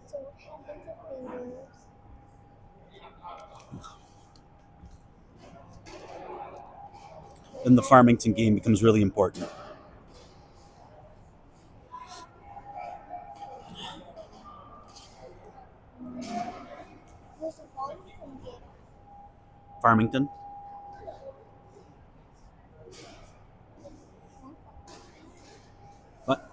So what happens if we lose? Then the Farmington game becomes really important. Who's the Farmington game? Farmington. What?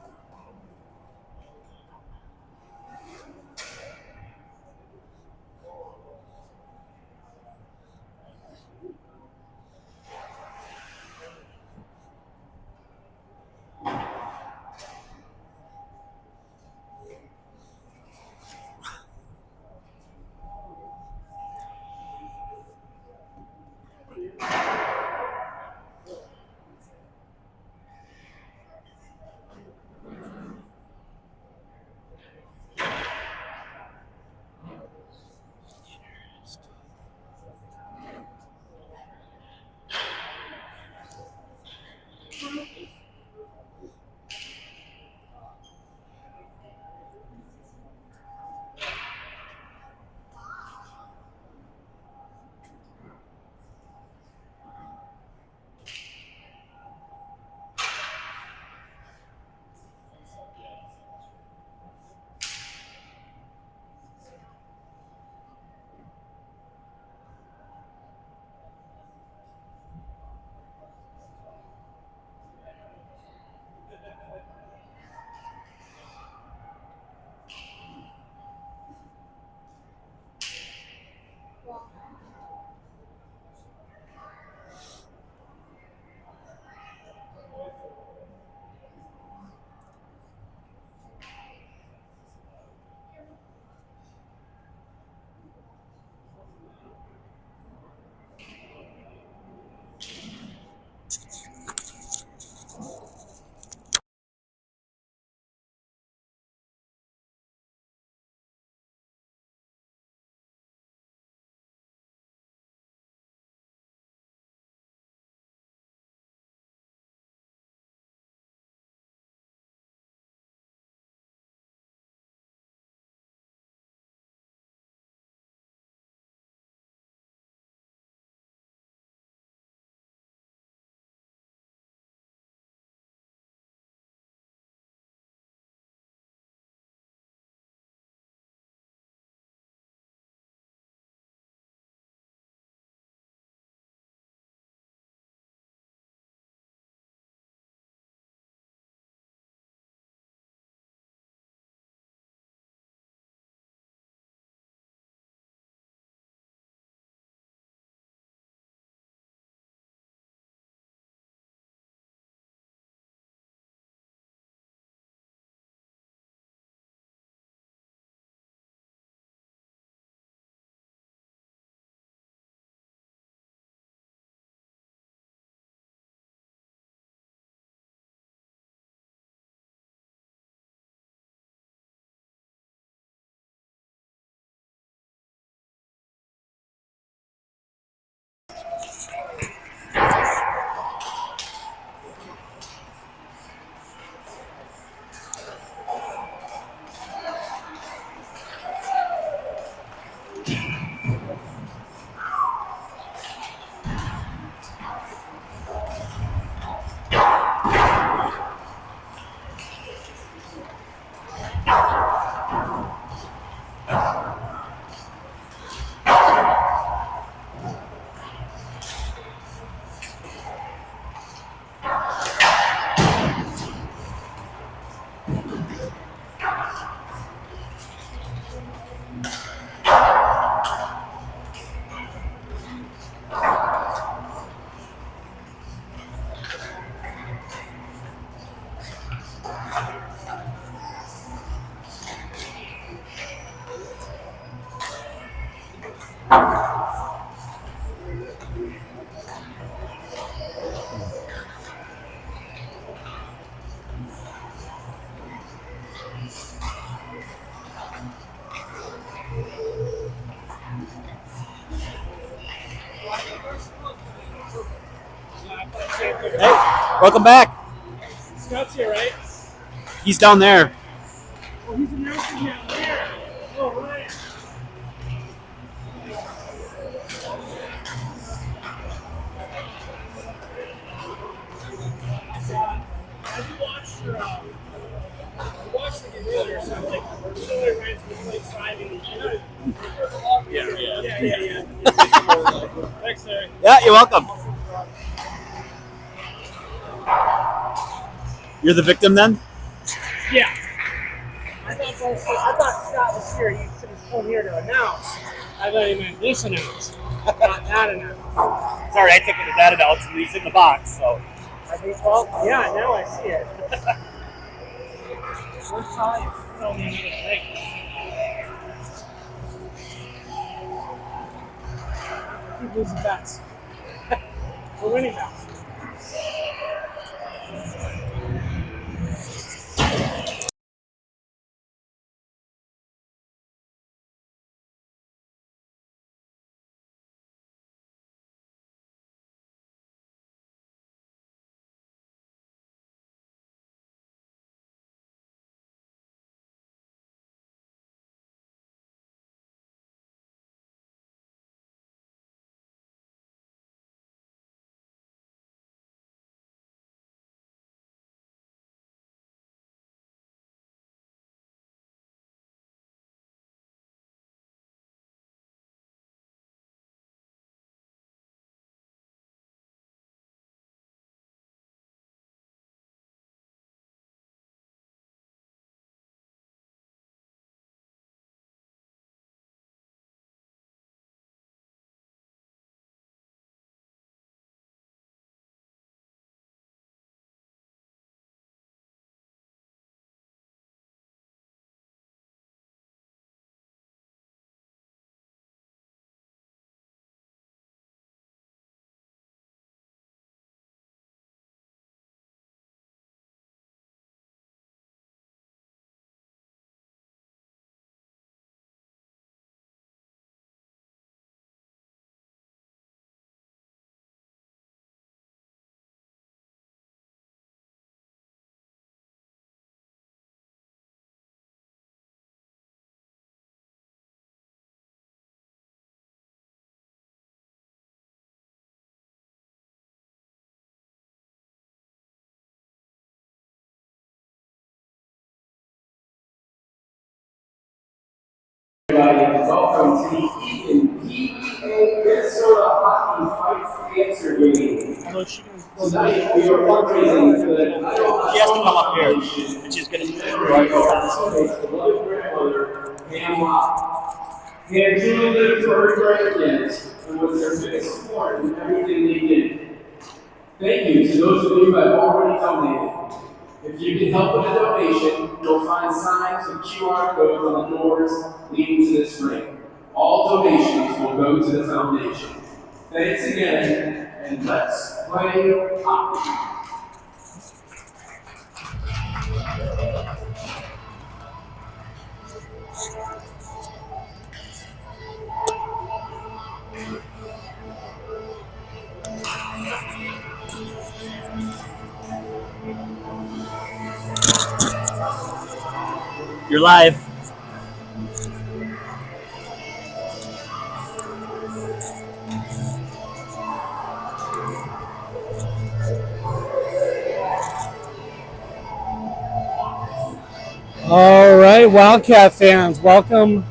Hey, welcome back. Scott's here, right? He's down there. Oh, he's announcing down there. Oh, right. Have you watched your, I watched the game earlier, so like, Chile Rams was like driving. Yeah. Thanks, Larry. Yeah, you're welcome. You're the victim then? Yeah. I thought Scott was here. He was come here to announce. I thought he meant this announce, not that announce. Sorry, I took it as that announce, and he's in the box, so. I think, well, yeah, now I see it. We're probably filming another break. Keep losing bets. We're winning bets. Welcome to the Eagan PWA Minnesota Hockey Fights Cancer Game. Tonight we are fundraising for the She has to come up here, and she's going to the beloved grandmother, Pam Locke. Pam truly lived for her grandkids and was their biggest support in everything they did. Thank you to those of you who have already donated. If you can help with a donation, you'll find signs and QR codes on the doors leading to this ring. All donations will go to the foundation. Thanks again, and let's play hockey. You're live. All right, Wildcat fans, welcome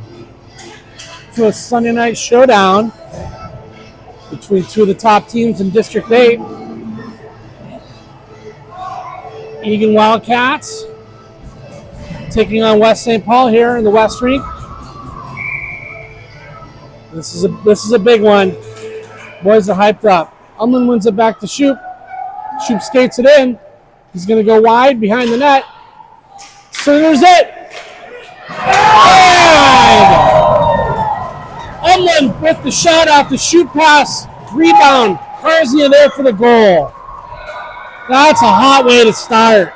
to a Sunday night showdown between two of the top teams in District 8. Eagan Wildcats taking on West St. Paul here in the West Rink. This is a big one. Boys are hyped up. Umlin wins it back to Shoop. Shoop skates it in. He's going to go wide behind the net. Centers it. Umlin with the shot off the shoot pass. Rebound. Karzia there for the goal. That's a hot way to start.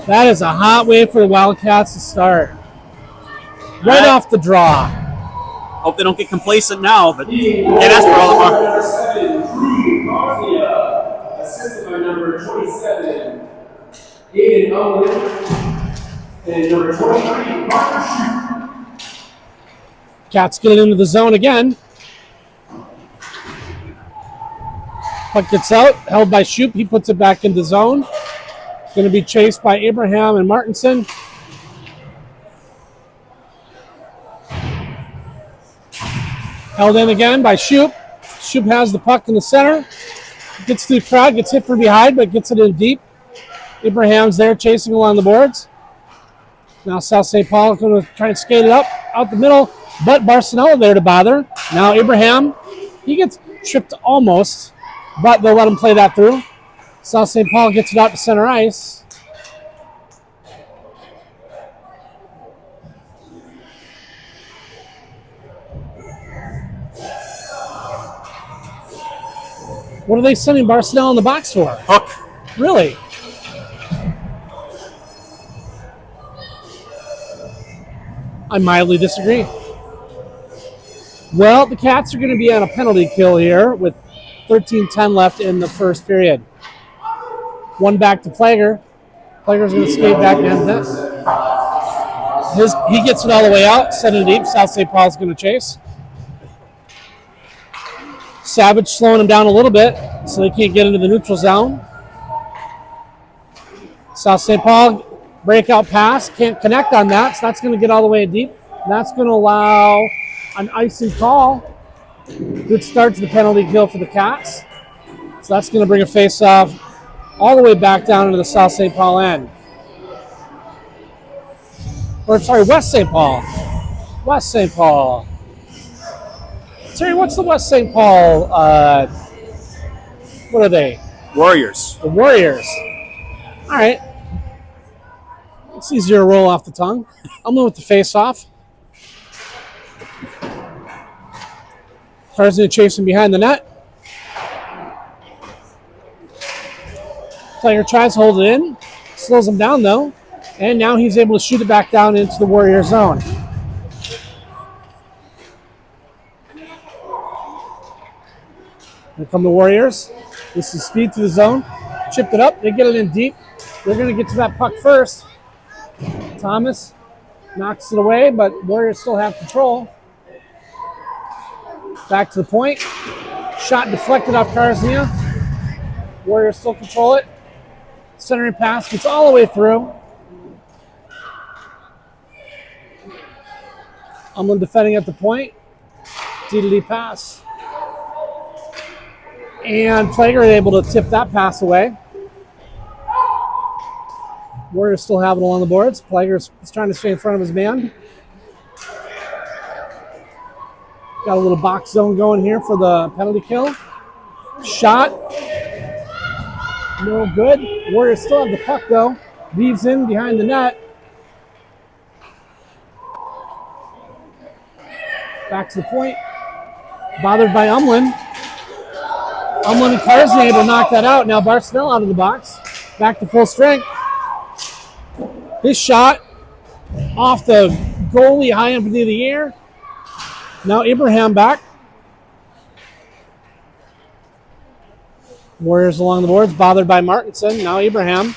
That is a hot way for the Wildcats to start. Right off the draw. Hope they don't get complacent now, but can't ask for all the more. Number 7, Bosnia, assisted by number 27, Eagan PWA, and number 23, Mark. Cats get it into the zone again. Puck gets out, held by Shoup. He puts it back in the zone. Going to be chased by Abraham and Martinson. Held in again by Shoup. Shoup has the puck in the center. Gets through the crowd, gets hit from behind, but gets it in deep. Abraham's there chasing along the boards. Now South St. Paul is going to try and skate it up out the middle, but Barcelona there to bother. Now Abraham, he gets tripped almost, but they'll let him play that through. South St. Paul gets it out to center ice. What are they sending Barcelona in the box for? Hook. Really? I mildly disagree. Well, the Cats are going to be on a penalty kill here with 13:10 left in the first period. One back to Plager. Plager's going to skate back behind the net. He gets it all the way out, send it deep. South St. Paul's going to chase. Savage slowing him down a little bit so they can't get into the neutral zone. South St. Paul breakout pass, can't connect on that, so that's going to get all the way deep. And that's going to allow an icing call. Good start to the penalty kill for the Cats. So that's going to bring a face-off all the way back down into the South St. Paul end. Or, sorry, West St. Paul. West St. Paul. Terry, what's the West St. Paul, what are they? Warriors. The Warriors. All right. It's easier to roll off the tongue. I'm going with the face-off. Carr's going to chase him behind the net. Player tries to hold it in. Slows him down, though. And now he's able to shoot it back down into the Warrior zone. Here come the Warriors. This is speed to the zone. Chipped it up. They get it in deep. They're going to get to that puck first. Thomas knocks it away, but Warriors still have control. Back to the point. Shot deflected off Karznia. Warriors still control it. Centering pass gets all the way through. Umlin defending at the point. D-to-D pass. And Plager able to tip that pass away. Warriors still have it along the boards. Plager's trying to stay in front of his man. Got a little box zone going here for the penalty kill. Shot. No good. Warriors still have the puck, though. Weaves in behind the net. Back to the point. Bothered by Umlin. Umlin and Karznia able to knock that out. Now Barcelona out of the box. Back to full strength. His shot off the goalie high up into the air. Now Abraham back. Warriors along the boards, bothered by Martinson. Now Abraham.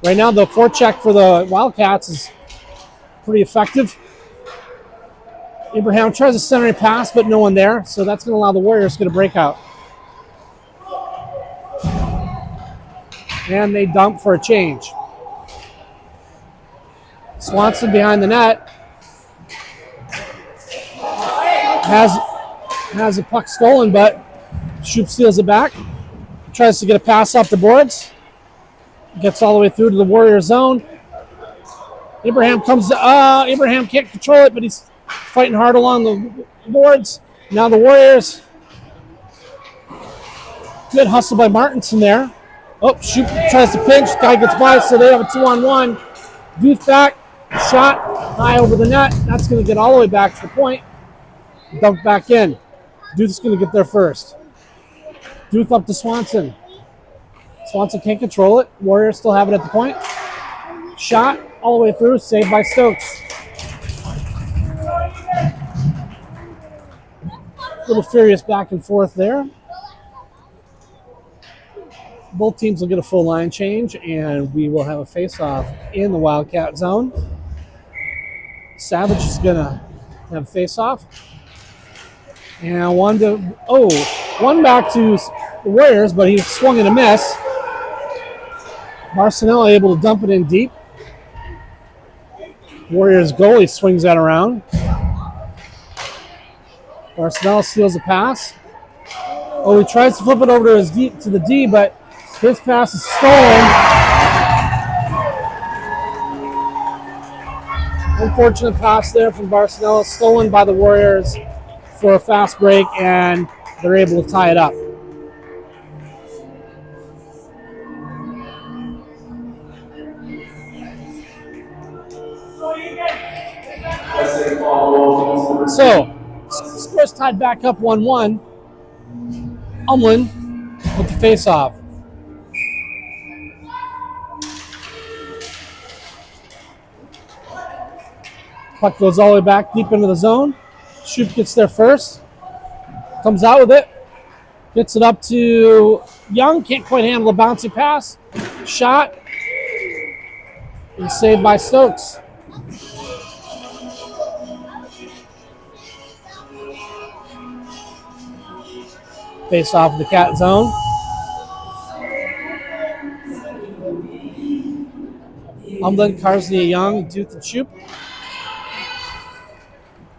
Right now the forecheck for the Wildcats is pretty effective. Abraham tries a centering pass, but no one there. So that's going to allow the Warriors to get a breakout. And they dump for a change. Swanson behind the net. Has a puck stolen, but Shoup steals it back. Tries to get a pass off the boards. Gets all the way through to the Warrior zone. Abraham Abraham can't control it, but he's fighting hard along the boards. Now the Warriors. Good hustle by Martinson there. Oh, Shoup tries to pinch. Guy gets by, so they have a 2-on-1. Duth back. Shot high over the net. That's going to get all the way back to the point. Dumped back in. Duth's going to get there first. Duth up to Swanson. Swanson can't control it. Warriors still have it at the point. Shot all the way through. Saved by Stokes. Little furious back and forth there. Both teams will get a full line change, and we will have a face-off in the Wildcat zone. Savage is going to have a face-off. And one back to the Warriors, but he swung and a miss. Barcelona able to dump it in deep. Warriors goalie swings that around. Barcelona steals a pass. Oh, he tries to flip it over to the D, but his pass is stolen. Unfortunate pass there from Barcelona, stolen by the Warriors for a fast break, and they're able to tie it up. So, score's tied back up 1-1. Umlin with the face-off. Puck goes all the way back deep into the zone. Shoop gets there first. Comes out with it. Gets it up to Young. Can't quite handle the bouncy pass. Shot. And saved by Stokes. Face off of the Cat zone. Umlin, Karsnia, Young, Duth, and Shoop.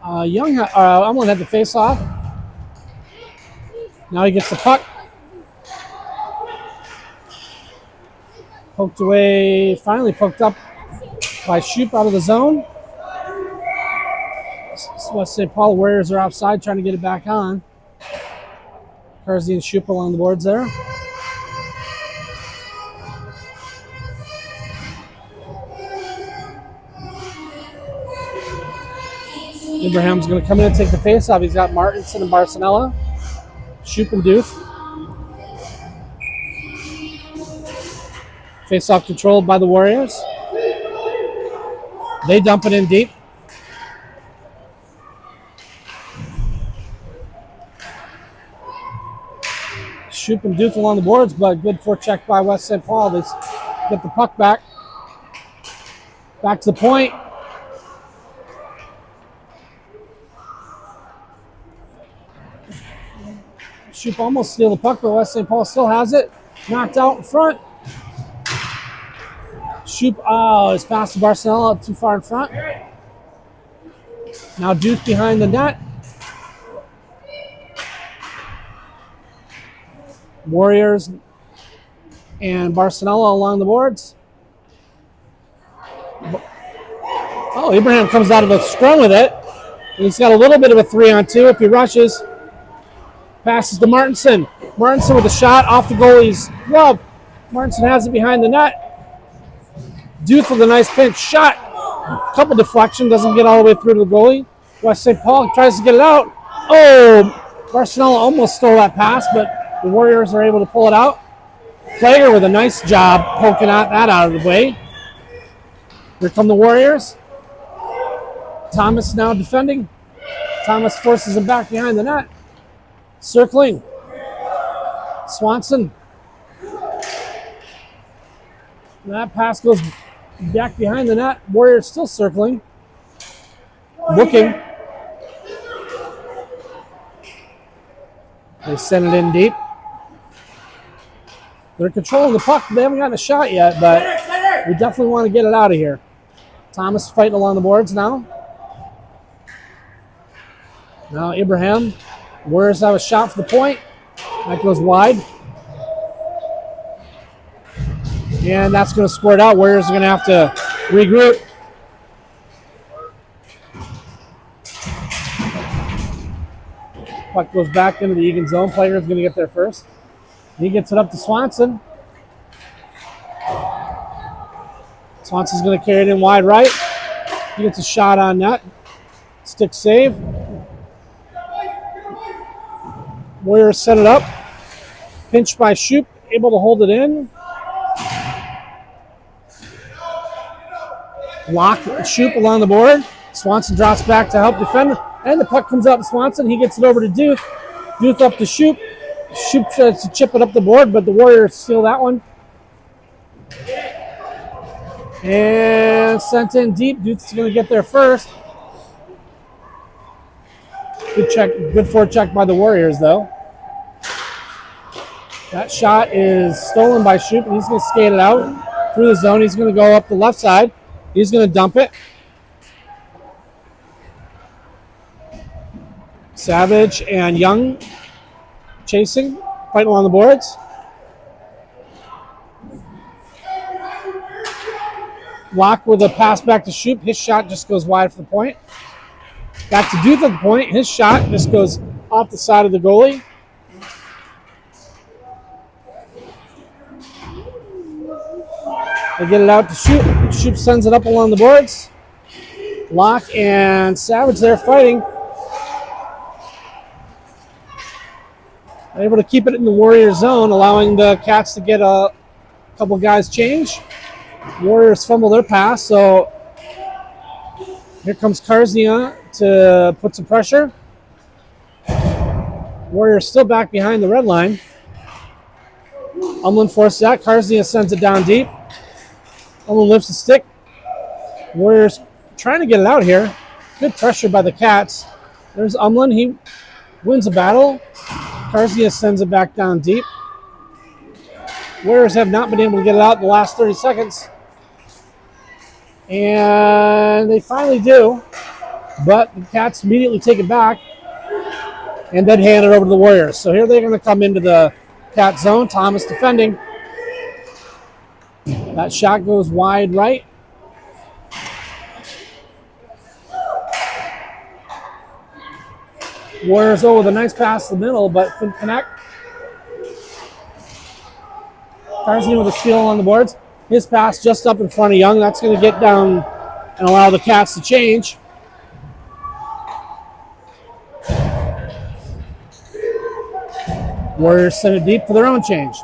Umlin had the face off. Now he gets the puck. Poked away, finally poked up by Shoop out of the zone. West St. Paul Warriors are outside trying to get it back on. Karsnia and Shoop along the boards there. Abraham's going to come in and take the face-off. He's got Martinson and Barcelona. Shoop and Duth. Face-off controlled by the Warriors. They dump it in deep. Shoop and Duth along the boards, but good forecheck by West St. Paul. They get the puck back. Back to the point. Shoop almost steal the puck, but West St. Paul still has it. Knocked out in front. Shoop, is passed to Barcelona too far in front. Now Duke behind the net. Warriors and Barcelona along the boards. Oh, Abraham comes out of a scrum with it. And he's got a little bit of a 3-on-2 if he rushes. Passes to Martinson. Martinson with a shot off the goalie's glove. Martinson has it behind the net. Duth with a nice pinch shot. Couple deflection, doesn't get all the way through to the goalie. West St. Paul tries to get it out. Oh, Barcelona almost stole that pass, but the Warriors are able to pull it out. Plager with a nice job poking that out of the way. Here come the Warriors. Thomas now defending. Thomas forces him back behind the net. Circling. Swanson. That pass goes back behind the net. Warriors still circling. Looking. They send it in deep. They're controlling the puck. They haven't gotten a shot yet, but we definitely want to get it out of here. Thomas fighting along the boards now. Now Abraham. Warriors have a shot for the point. That goes wide. And that's going to score it out. Warriors are going to have to regroup. Puck goes back into the Eagan zone. Player is going to get there first. He gets it up to Swanson. Swanson's going to carry it in wide right. He gets a shot on net. Stick save. Warriors set it up. Pinched by Shoop. Able to hold it in. Lock Shoop along the board. Swanson drops back to help defend. And the puck comes out to Swanson. He gets it over to Duth. Duth up to Shoop. Shoop tries to chip it up the board, but the Warriors steal that one. And sent in deep. Duth's going to get there first. Good check, good forecheck by the Warriors, though. That shot is stolen by Shoop, and he's going to skate it out through the zone. He's going to go up the left side. He's going to dump it. Savage and Young chasing, fighting along the boards. Locke with a pass back to Shoop. His shot just goes wide for the point. Back to Duth at the point. His shot just goes off the side of the goalie. They get it out to Shoop. Shoop sends it up along the boards. Locke and Savage there fighting. They're able to keep it in the Warrior zone, allowing the Cats to get a couple guys change. Warriors fumble their pass, so here comes Karznia to put some pressure. Warriors still back behind the red line. Umlin forces that. Karznia sends it down deep. Umlin lifts the stick. Warriors trying to get it out here. Good pressure by the Cats. There's Umlin. He wins a battle. Karznia sends it back down deep. Warriors have not been able to get it out in the last 30 seconds. And they finally do. But the Cats immediately take it back and then hand it over to the Warriors. So here they're going to come into the Cat zone. Thomas defending. That shot goes wide right. Warriors with a nice pass to the middle, but couldn't connect. Karznia with a steal on the boards. His pass just up in front of Young. That's going to get down and allow the Cats to change. Warriors send it deep for their own change.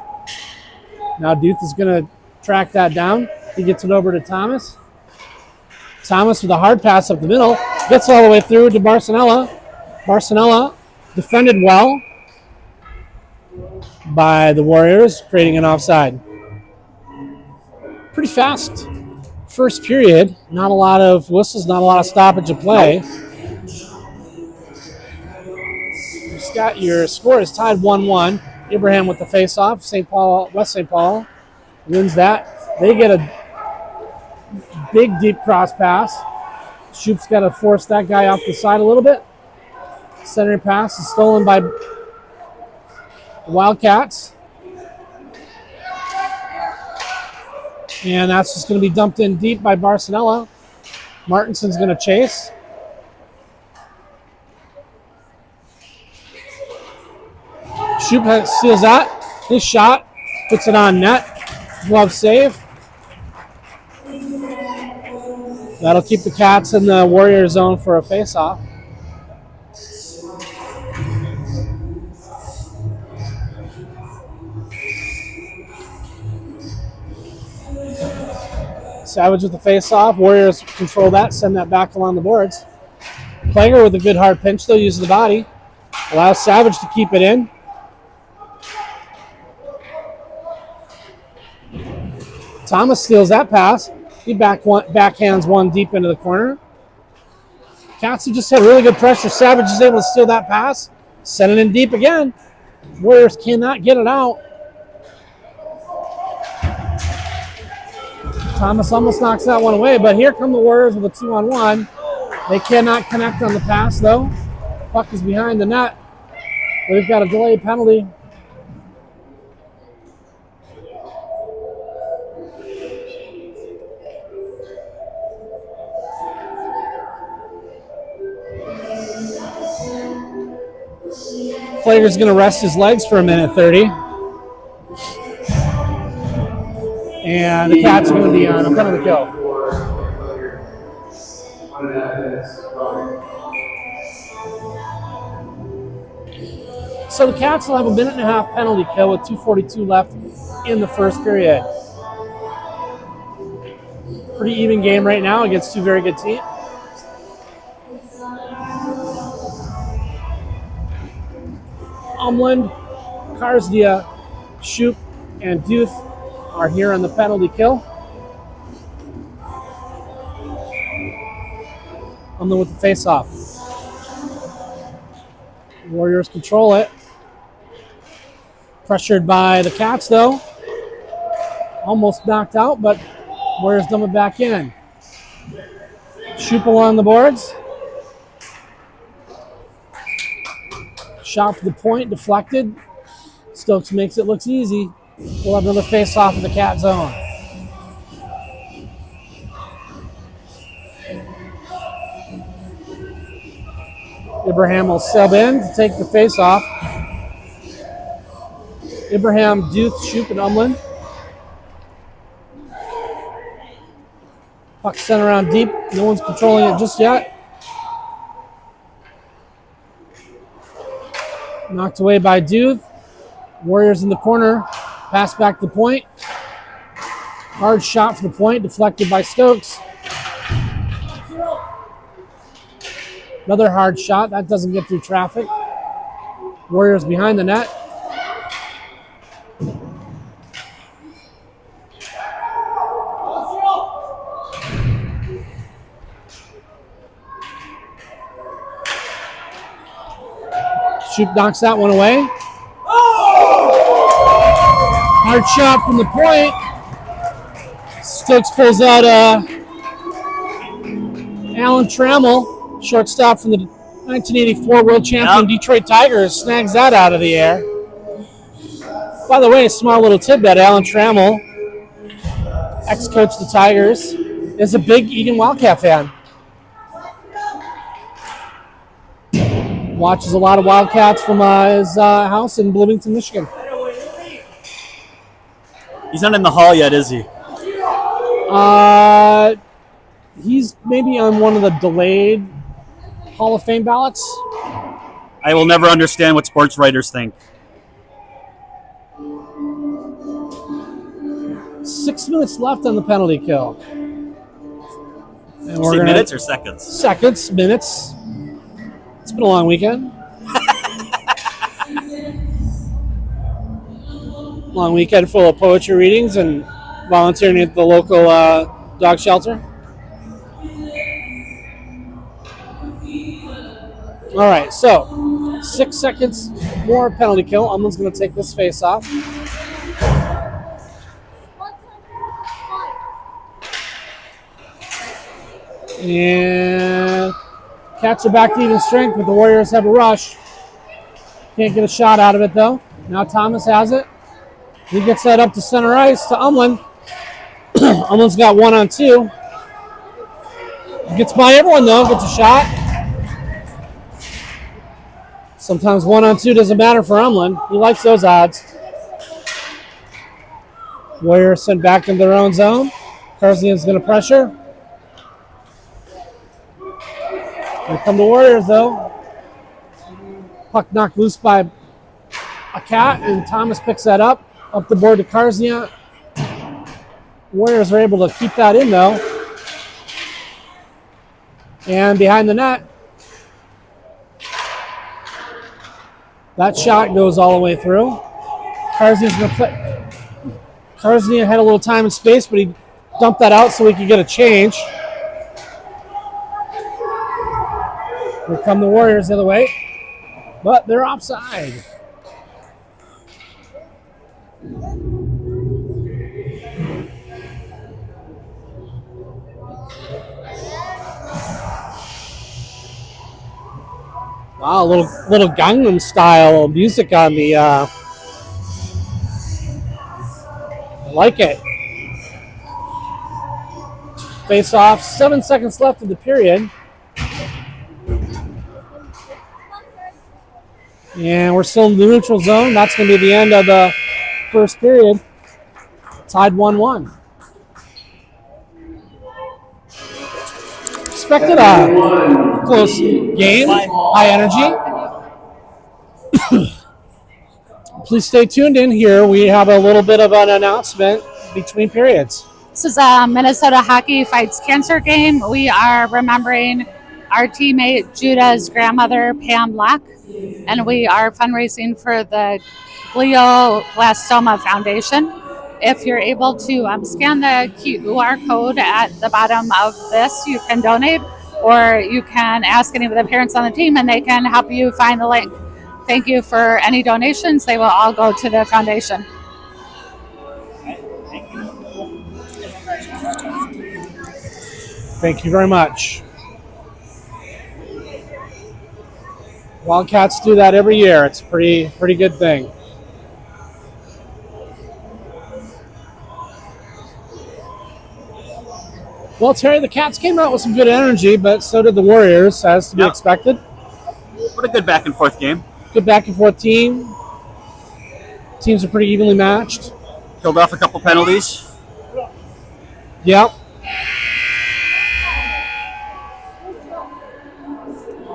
Now Duth is going to track that down. He gets it over to Thomas. Thomas with a hard pass up the middle. Gets all the way through to Barcinella. Barcinella defended well by the Warriors, creating an offside. Pretty fast first period. Not a lot of whistles, not a lot of stoppage of play. Scott, your score is tied 1-1. Abraham with the face-off. West St. Paul wins that. They get a big, deep cross pass. Shoop's got to force that guy off the side a little bit. Centering pass is stolen by the Wildcats. And that's just going to be dumped in deep by Barcinella. Martinson's going to chase. Shoop steals that. His shot puts it on net. Glove save. That'll keep the Cats in the Warrior zone for a face-off. Savage with the face-off. Warriors control that, send that back along the boards. Plager with a good hard pinch, though, uses the body. Allows Savage to keep it in. Thomas steals that pass. He backhands one deep into the corner. Cats just had really good pressure. Savage is able to steal that pass. Send it in deep again. Warriors cannot get it out. Thomas almost knocks that one away, but here come the Warriors with a 2-on-1. They cannot connect on the pass, though. Puck is behind the net. They've got a delayed penalty. Plager's going to rest his legs for a minute 30. And the Cats are going to be on a penalty kill. So the Cats will have a minute and a half penalty kill with 2:42 left in the first period. Pretty even game right now against two very good teams. Umland, Karsdia, Shoup, and Duth are here on the penalty kill. Umland with the face-off. Warriors control it. Pressured by the Cats, though. Almost knocked out, but Warriors dump it back in. Shoup along the boards. Shot for the point, deflected. Stokes makes it look easy. We'll have another face-off in the Cat zone. Ibrahim will sub in to take the face-off. Ibrahim, Duth, Shoup, and Umland. Puck sent around deep. No one's controlling it just yet. Knocked away by Duth. Warriors in the corner. Pass back to the point. Hard shot for the point, deflected by Stokes. Another hard shot. That doesn't get through traffic. Warriors behind the net. Shoup knocks that one away. Hard shot from the point. Stokes pulls out Alan Trammell, shortstop from the 1984 world champion Detroit Tigers, snags that out of the air. By the way, a small little tidbit, Alan Trammell, ex-coach of the Tigers, is a big Eagan Wildcat fan. Watches a lot of Wildcats from his house in Bloomington, Michigan. He's not in the hall yet, is he? He's maybe on one of the delayed Hall of Fame ballots. I will never understand what sports writers think. 6 minutes left on the penalty kill. And You say minutes or seconds? Seconds, minutes. It's been a long weekend. Long weekend full of poetry readings and volunteering at the local dog shelter. All right, so 6 seconds more penalty kill. Umland's going to take this face off. And Cats are back to even strength, but the Warriors have a rush. Can't get a shot out of it, though. Now Thomas has it. He gets that up to center ice to Umland. Umland's got 1-on-2. Gets by everyone, though. Gets a shot. Sometimes 1-on-2 doesn't matter for Umland. He likes those odds. Warriors sent back into their own zone. Karzian's going to pressure. Here come the Warriors, though. Puck knocked loose by a Cat, and Thomas picks that up the board to Karzian. Warriors are able to keep that in, though. And behind the net, that shot goes all the way through. Karzian's going to play. Karzian had a little time and space, but he dumped that out so he could get a change. Here come the Warriors the other way, but they're offside. Wow, a little Gangnam style music on the. I like it. Face off. 7 seconds left in the period. And we're still in the neutral zone. That's going to be the end of the first period. Tied 1-1. Expected a close game, high energy. Please stay tuned in here. We have a little bit of an announcement between periods. This is a Minnesota Hockey Fights Cancer game. We are remembering our teammate Judah's grandmother, Pam Locke. and we are fundraising for the Glioblastoma Foundation. If you're able to scan the QR code at the bottom of this, you can donate, or you can ask any of the parents on the team and they can help you find the link. Thank you for any donations. They will all go to the foundation. Thank you very much. Wildcats do that every year. It's a pretty good thing. Well, Terry, the Cats came out with some good energy, but so did the Warriors, as to be expected. What a good back and forth game. Good back and forth team. Teams are pretty evenly matched. Killed off a couple penalties. Yep.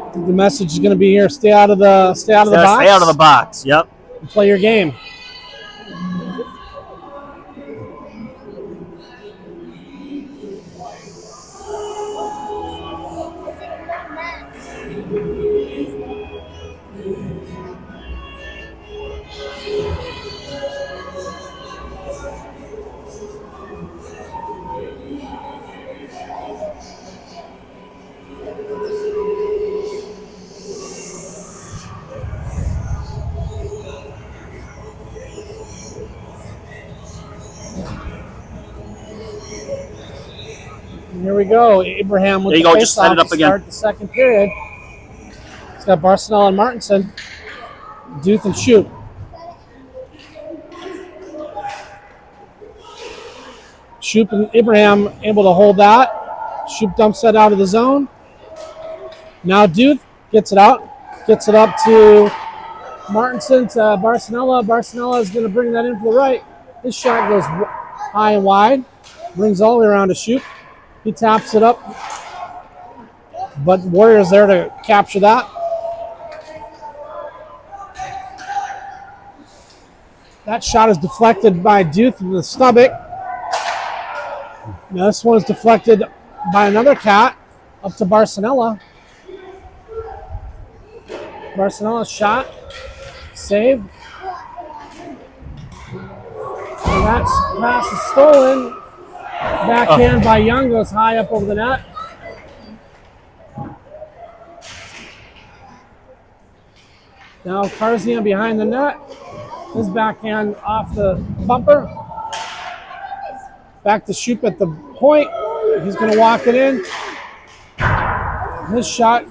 I think the message is going to be here: stay out of the box. Stay out of the box. Yep. And play your game. Here we go. Abraham with There you the go, just set it face-off up to again. start the second period. It's got Barcelona and Martinson. Duth and Shoop. Shoop and Abraham able to hold that. Shoop dumps that out of the zone. Now Duth gets it out. Gets it up to Martinson to Barcelona. Barcelona is going to bring that in for the right. His shot goes high and wide. Brings all the way around to Shoop. He taps it up. But Warriors there to capture that. That shot is deflected by Duth in the stomach. Now this one is deflected by another Cat up to Barcelona. Barcelona's shot. Save. And that pass is stolen. Backhand by Young goes high up over the net. Now Karzia behind the net. His backhand off the bumper. Back to Shoop at the point. He's going to walk it in. His shot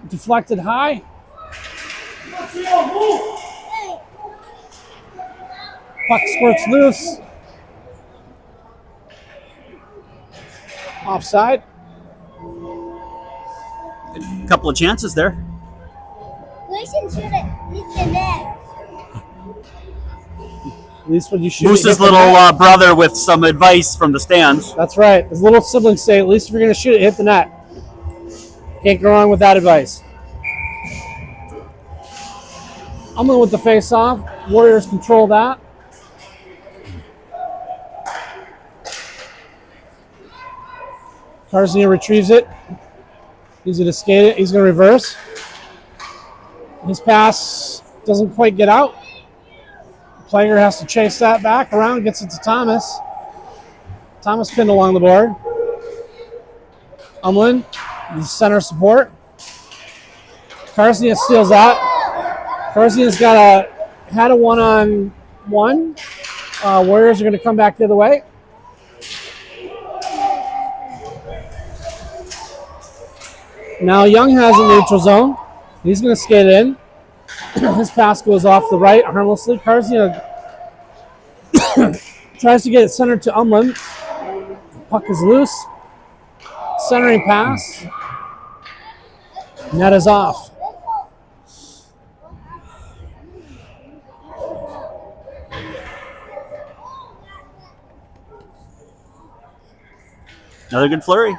deflected high. Puck squirts loose. Offside. A couple of chances there. We should shoot it. Hit the net. At least when you shoot Moose's little brother with some advice from the stands. That's right. His little siblings say, at least if you're going to shoot it, hit the net. Can't go wrong with that advice. Umlin with the face-off. Warriors control that. Karzia retrieves it. He's going to skate it. He's going to reverse. His pass doesn't quite get out. Player has to chase that back around, gets it to Thomas. Thomas pinned along the board. Umlin, the center support. Karzia steals that. Karzia's had a one-on-one. Warriors are going to come back the other way. Now Young has a neutral zone. He's going to skate in. His pass goes off the right harmlessly. Karzia tries to get it centered to Umlin. Puck is loose. Centering pass. Net is off. Another good flurry.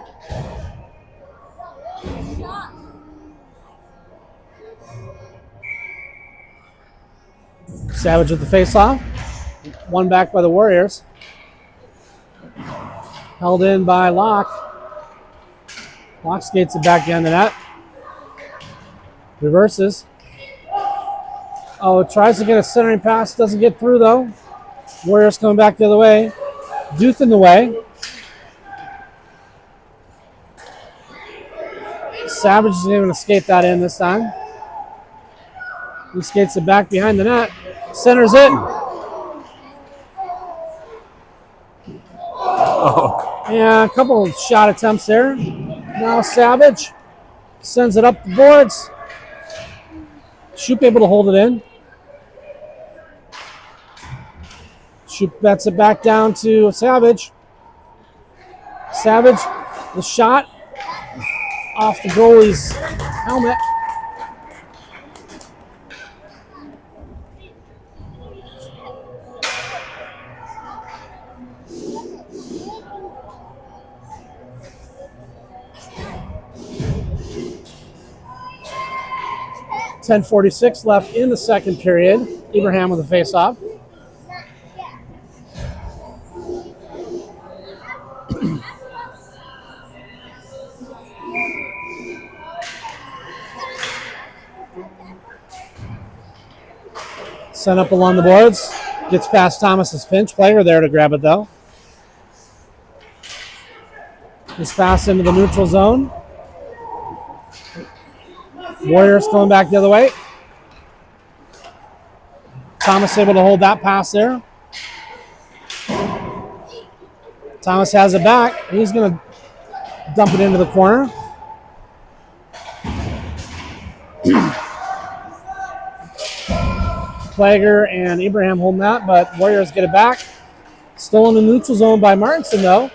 Savage with the face-off. One back by the Warriors. Held in by Locke. Locke skates it back behind the net. Reverses. Oh, tries to get a centering pass. Doesn't get through, though. Warriors coming back the other way. Duth in the way. Savage isn't even escape that in this time. He skates it back behind the net. Centers it. Oh. Yeah, a couple of shot attempts there. Now Savage sends it up the boards. Shoop able to hold it in. Shoop bets it back down to Savage. Savage, the shot off the goalie's helmet. .10:46 left in the second period. Abraham with a face-off. Sent up along the boards. Gets past Thomas's pinch. Player there to grab it, though. This pass into the neutral zone. Warriors going back the other way. Thomas able to hold that pass there. Thomas has it back. He's going to dump it into the corner. Plager and Abraham holding that, but Warriors get it back. Still in the neutral zone by Martinson, though.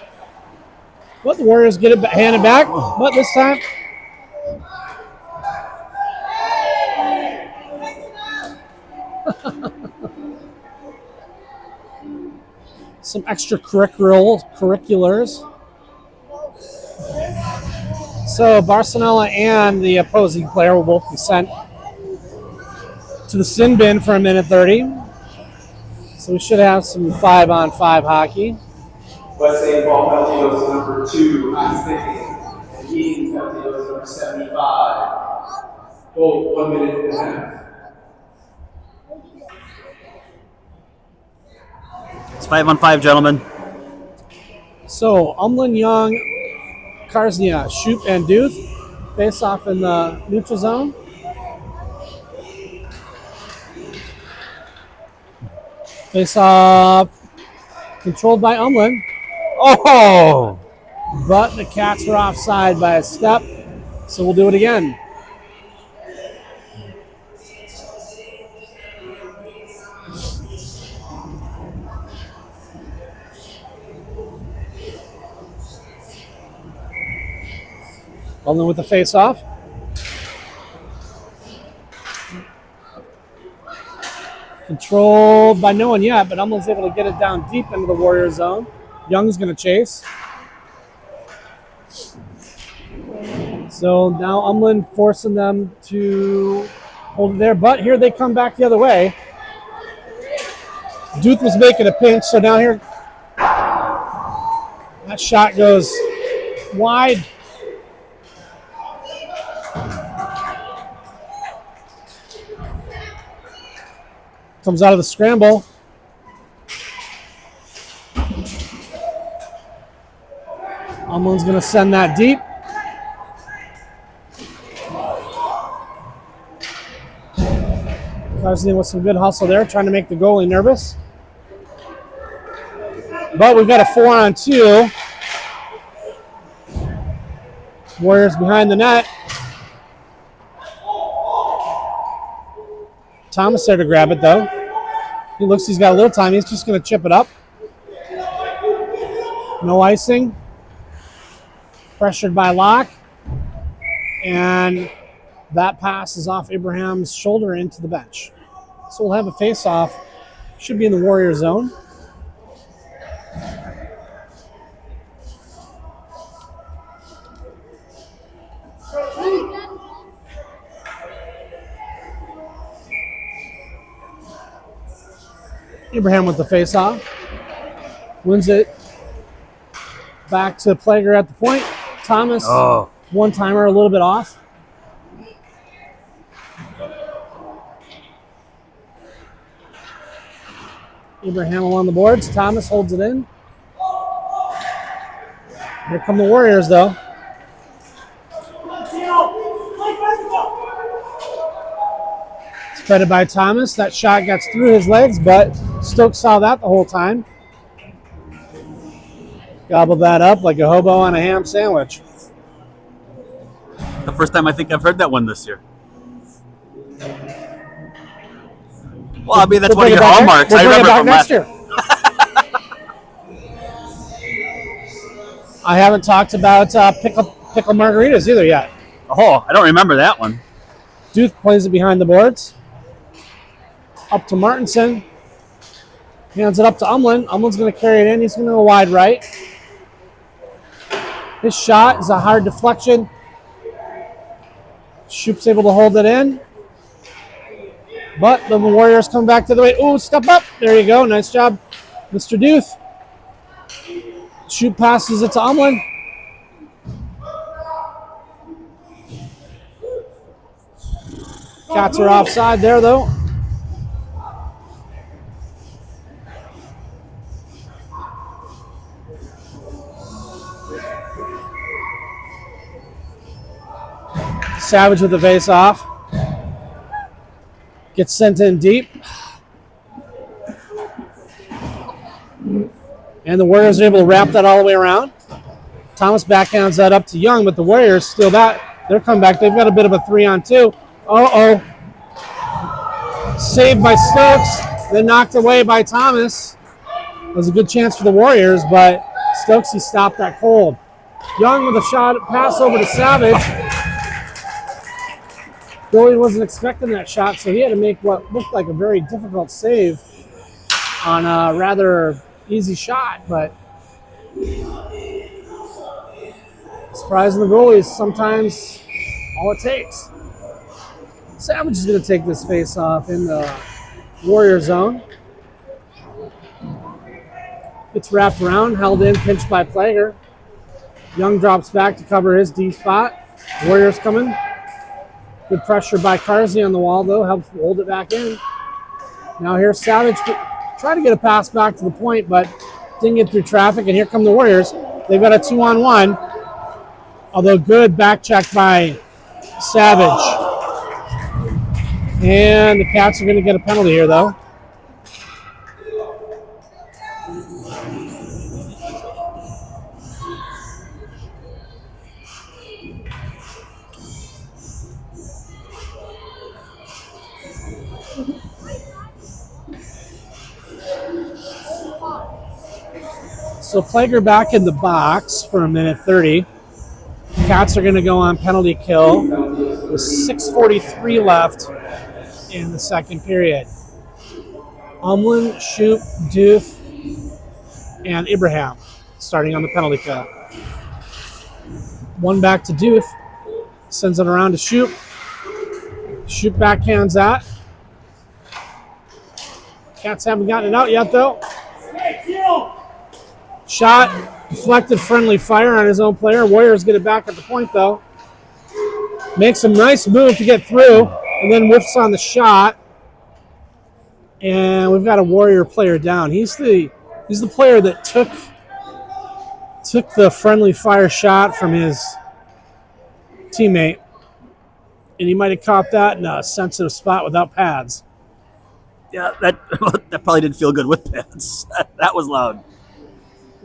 But the Warriors get it handed back, but this time some extracurriculars. So Barcelona and the opposing player will both be sent to the sin bin for a minute 30. So we should have some 5-on-5 hockey. West End ball penalty goes to number 2, ice thinking. And Eagan penalty goes to number 75. Both 1 minute and a half. It's 5-on-5, gentlemen. So Umlin, Young, Karsnia, Shoop, and Duth face off in the neutral zone. Face off controlled by Umlin. Oh! But the Cats were offside by a step, so we'll do it again. Umlin with the face-off. Controlled by no one yet, but Umlin's able to get it down deep into the Warrior zone. Young's going to chase. So now Umlin forcing them to hold it there, but here they come back the other way. Duth was making a pinch, so now here that shot goes wide. Comes out of the scramble. Umlin's going to send that deep. Carson with some good hustle there, trying to make the goalie nervous. But we've got a 4-on-2. Warriors behind the net. Thomas there to grab it, though. He looks, he's got a little time. He's just going to chip it up. No icing. Pressured by Locke. And that pass is off Abraham's shoulder into the bench. So we'll have a face-off. Should be in the Warrior zone. Abraham with the face-off. Wins it back to Plager at the point. Thomas, one-timer, a little bit off. Abraham along the boards. Thomas holds it in. Here come the Warriors, though. It's fed by Thomas. That shot gets through his legs, but Stokes saw that the whole time. Gobbled that up like a hobo on a ham sandwich. The first time I think I've heard that one this year. Well, I mean, that's one of your hallmarks. I remember from last year. I haven't talked about pickle margaritas either yet. Oh, I don't remember that one. Duke plays it behind the boards. Up to Martinson. Hands it up to Umlin. Umlin's going to carry it in. He's going to go wide right. His shot is a hard deflection. Shoop's able to hold it in. But the Warriors come back to the way. Ooh, step up. There you go. Nice job, Mr. Duth. Shoop passes it to Umlin. Cats are offside there, though. Savage with the face off. Gets sent in deep. And the Warriors are able to wrap that all the way around. Thomas backhands that up to Young, but the Warriors steal that. Their comeback, they've got a bit of a 3-on-2. Uh-oh. Saved by Stokes, then knocked away by Thomas. It was a good chance for the Warriors, but Stokes, he stopped that cold. Young with a shot, pass over to Savage. Billy wasn't expecting that shot, so he had to make what looked like a very difficult save on a rather easy shot, but surprising the goalie is sometimes all it takes. Savage is going to take this face off in the Warrior zone. It's wrapped around, held in, pinched by Plager. Young drops back to cover his D spot. Warriors coming. Good pressure by Carsey on the wall, though. Helps hold it back in. Now here's Savage. Try to get a pass back to the point, but didn't get through traffic. And here come the Warriors. They've got a 2-on-1. Although good back check by Savage. And the Cats are going to get a penalty here, though. So Plager back in the box for a minute 30. Cats are going to go on penalty kill with 6:43 left in the second period. Umlin, Shoop, Doof, and Abraham starting on the penalty kill. One back to Doof. Sends it around to Shoop. Shoop backhands that. Cats haven't gotten it out yet, though. Shot, deflected, friendly fire on his own player. Warriors get it back at the point, though. Makes a nice move to get through, and then whiffs on the shot. And we've got a Warrior player down. He's the player that took the friendly fire shot from his teammate, and he might have caught that in a sensitive spot without pads. Yeah, that probably didn't feel good with pads. That was loud.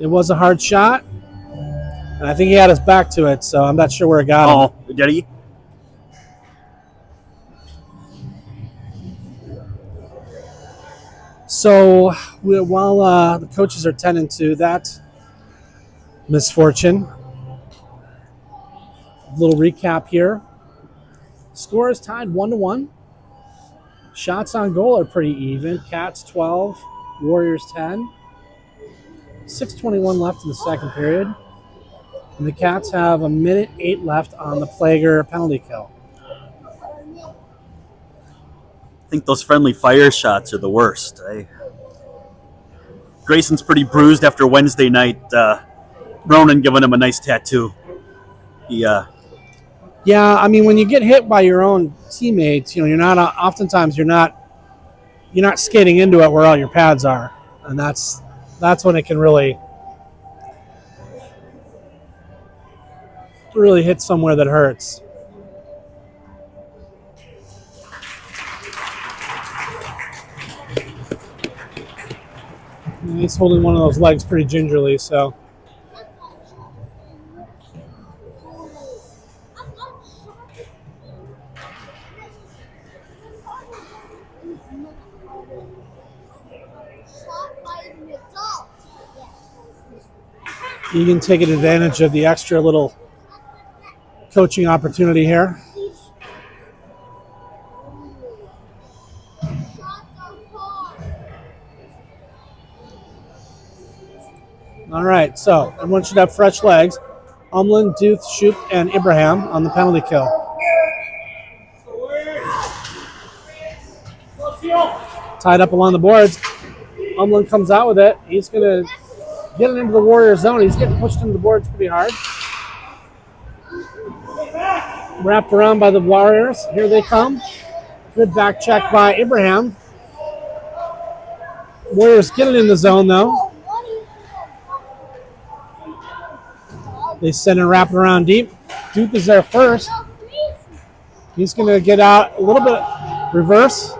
It was a hard shot, and I think he had his back to it, so I'm not sure where it got him. Oh, did he? So while the coaches are tending to that misfortune, a little recap here. Score is tied 1-1. Shots on goal are pretty even. Cats 12, Warriors 10. 6:21 left in the second period. And the Cats have a minute 8 left on the Plager penalty kill. I think those friendly fire shots are the worst. Grayson's pretty bruised after Wednesday night. Ronan giving him a nice tattoo. Yeah, I mean, when you get hit by your own teammates, you're not. Oftentimes, you're not skating into it where all your pads are. And that's when it can really hit somewhere that hurts. And he's holding one of those legs pretty gingerly, so. Eagan taking advantage of the extra little coaching opportunity here. All right, so everyone should have fresh legs. Umlin, Duth, Shoop, and Ibrahim on the penalty kill. Tied up along the boards. Umlin comes out with it. He's going to get it into the Warrior zone. He's getting pushed into the boards pretty hard. Wrapped around by the Warriors. Here they come. Good back check by Ibrahim. Warriors get it in the zone, though. They send it wrapping around deep. Duke is there first. He's going to get out a little bit reverse.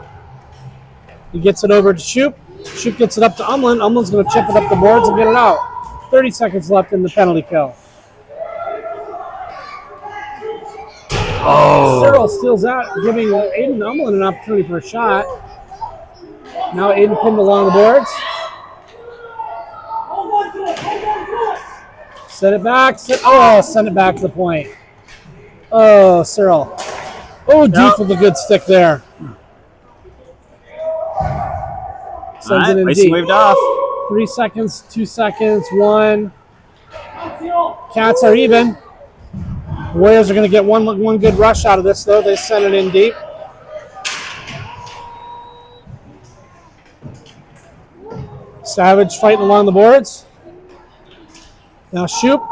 He gets it over to Shoop. Shoop gets it up to Umlin. Umlin's going to chip it up the boards and get it out. 30 seconds left in the penalty kill. Oh. Cyril steals out, giving Aiden Umlin an opportunity for a shot. Now Aiden pinned along the boards. Set it back. Send it back to the point. Oh, Cyril. Oh, Duke with a good stick there. Sends it in Icing deep. waved off. 3 seconds, 2 seconds, 1. Cats are even. Warriors are going to get one good rush out of this, though. They send it in deep. Savage fighting along the boards. Now Shoop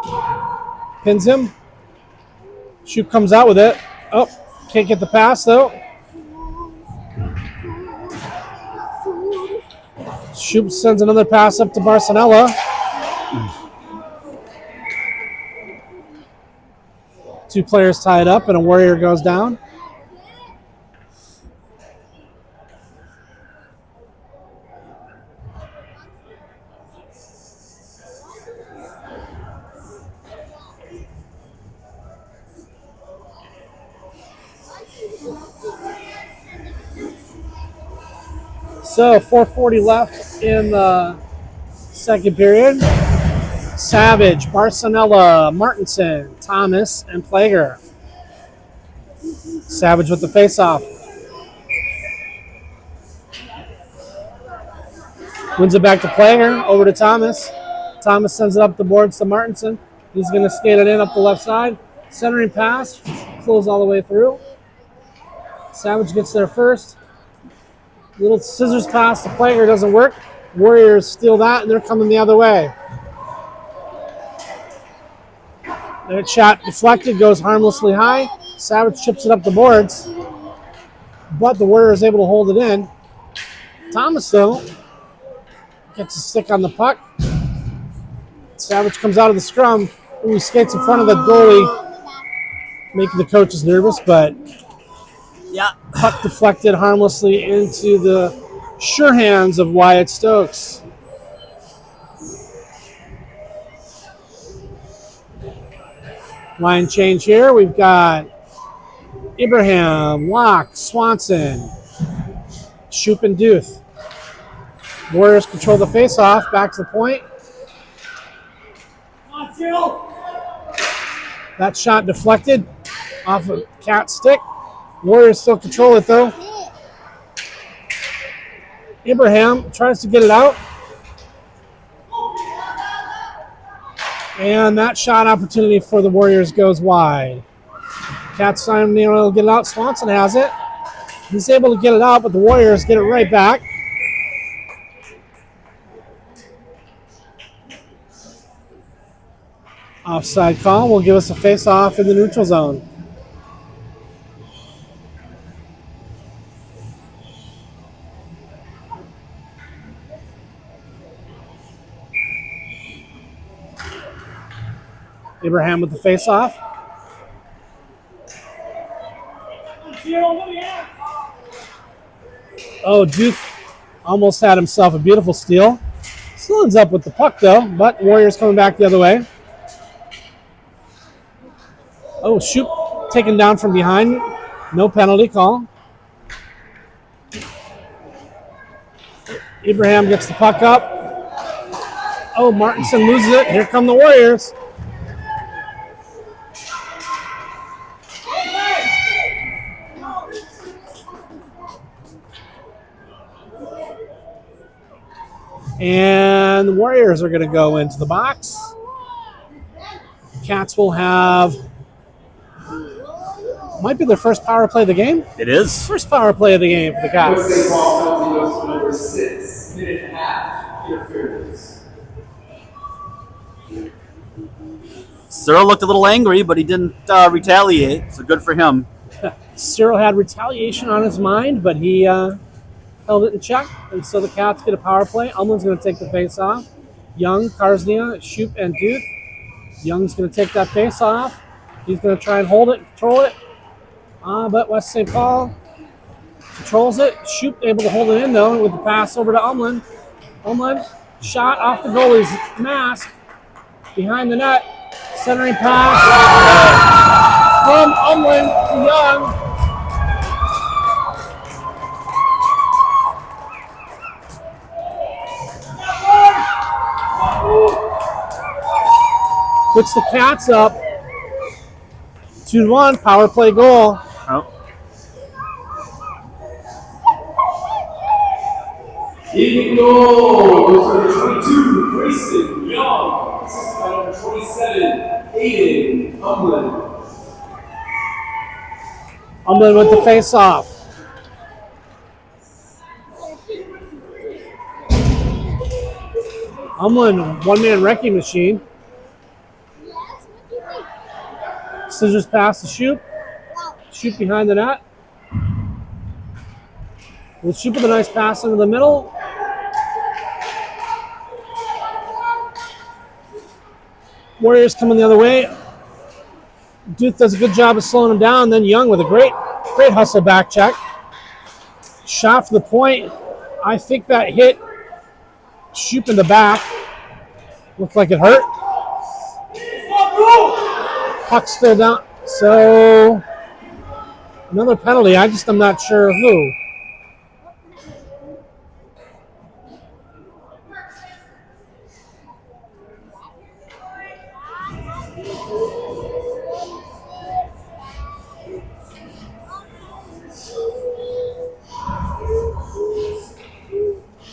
pins him. Shoop comes out with it. Oh, can't get the pass, though. Shoop sends another pass up to Barcelona. 2 players tied up, and a Warrior goes down. So 4:40 left in the second period. Savage, Barcelona, Martinson, Thomas, and Plager. Savage with the face-off. Wins it back to Plager, over to Thomas. Thomas sends it up the boards to Martinson. He's going to skate it in up the left side. Centering pass, flows all the way through. Savage gets there first. Little scissors pass to Plager doesn't work. Warriors steal that, and they're coming the other way. That shot deflected, goes harmlessly high. Savage chips it up the boards, but the Warrior is able to hold it in. Thomas, though, gets a stick on the puck. Savage comes out of the scrum. He skates in front of the goalie, making the coaches nervous, but Yeah. puck deflected harmlessly into the sure hands of Wyatt Stokes. Line change here. We've got Ibrahim, Locke, Swanson, Shoop, and Duth. Warriors control the face-off. Back to the point. That shot deflected off a cat stick. Warriors still control it, though. Ibrahim tries to get it out. And that shot opportunity for the Warriors goes wide. Cats not able to get it out. Swanson has it. He's able to get it out, but the Warriors get it right back. Offside call will give us a face-off in the neutral zone. Abraham with the face-off. Oh, Duke almost had himself a beautiful steal. Still ends up with the puck, though, but Warriors coming back the other way. Oh, shoot. Taken down from behind. No penalty call. Abraham gets the puck up. Oh, Martinson loses it. Here come the Warriors. And the Warriors are going to go into the box. Cats will have, might be their first power play of the game. It is. First power play of the game for the Cats. USA ball penalty goes to number 6, minute and a half, interference. Cyril looked a little angry, but he didn't retaliate, so good for him. Cyril had retaliation on his mind, but he held it in check, and so the Cats get a power play. Umland's going to take the face off. Young, Karsnia, Shoop, and Duth. Young's going to take that face off. He's going to try and hold it, control it. But West St. Paul controls it. Shoop able to hold it in, though, with the pass over to Umland. Umland, shot off the goalie's mask. Behind the net. Centering pass from Umland to Young. Puts the Cats up 2-1, power play goal. Oh. Eagan goal goes to number 22, Grayson Young. Assisted by number 27, Aiden Umland. Umland with the face off. Umland, one-man wrecking machine. Scissors pass to Shoop. Shoop behind the net. We'll Shoop with a nice pass into the middle. Warriors coming the other way. Duke does a good job of slowing him down. Then Young with a great hustle back check. Shot for the point. I think that hit Shoop in the back. Looked like it hurt. Puck still down. So another penalty. I'm not sure who.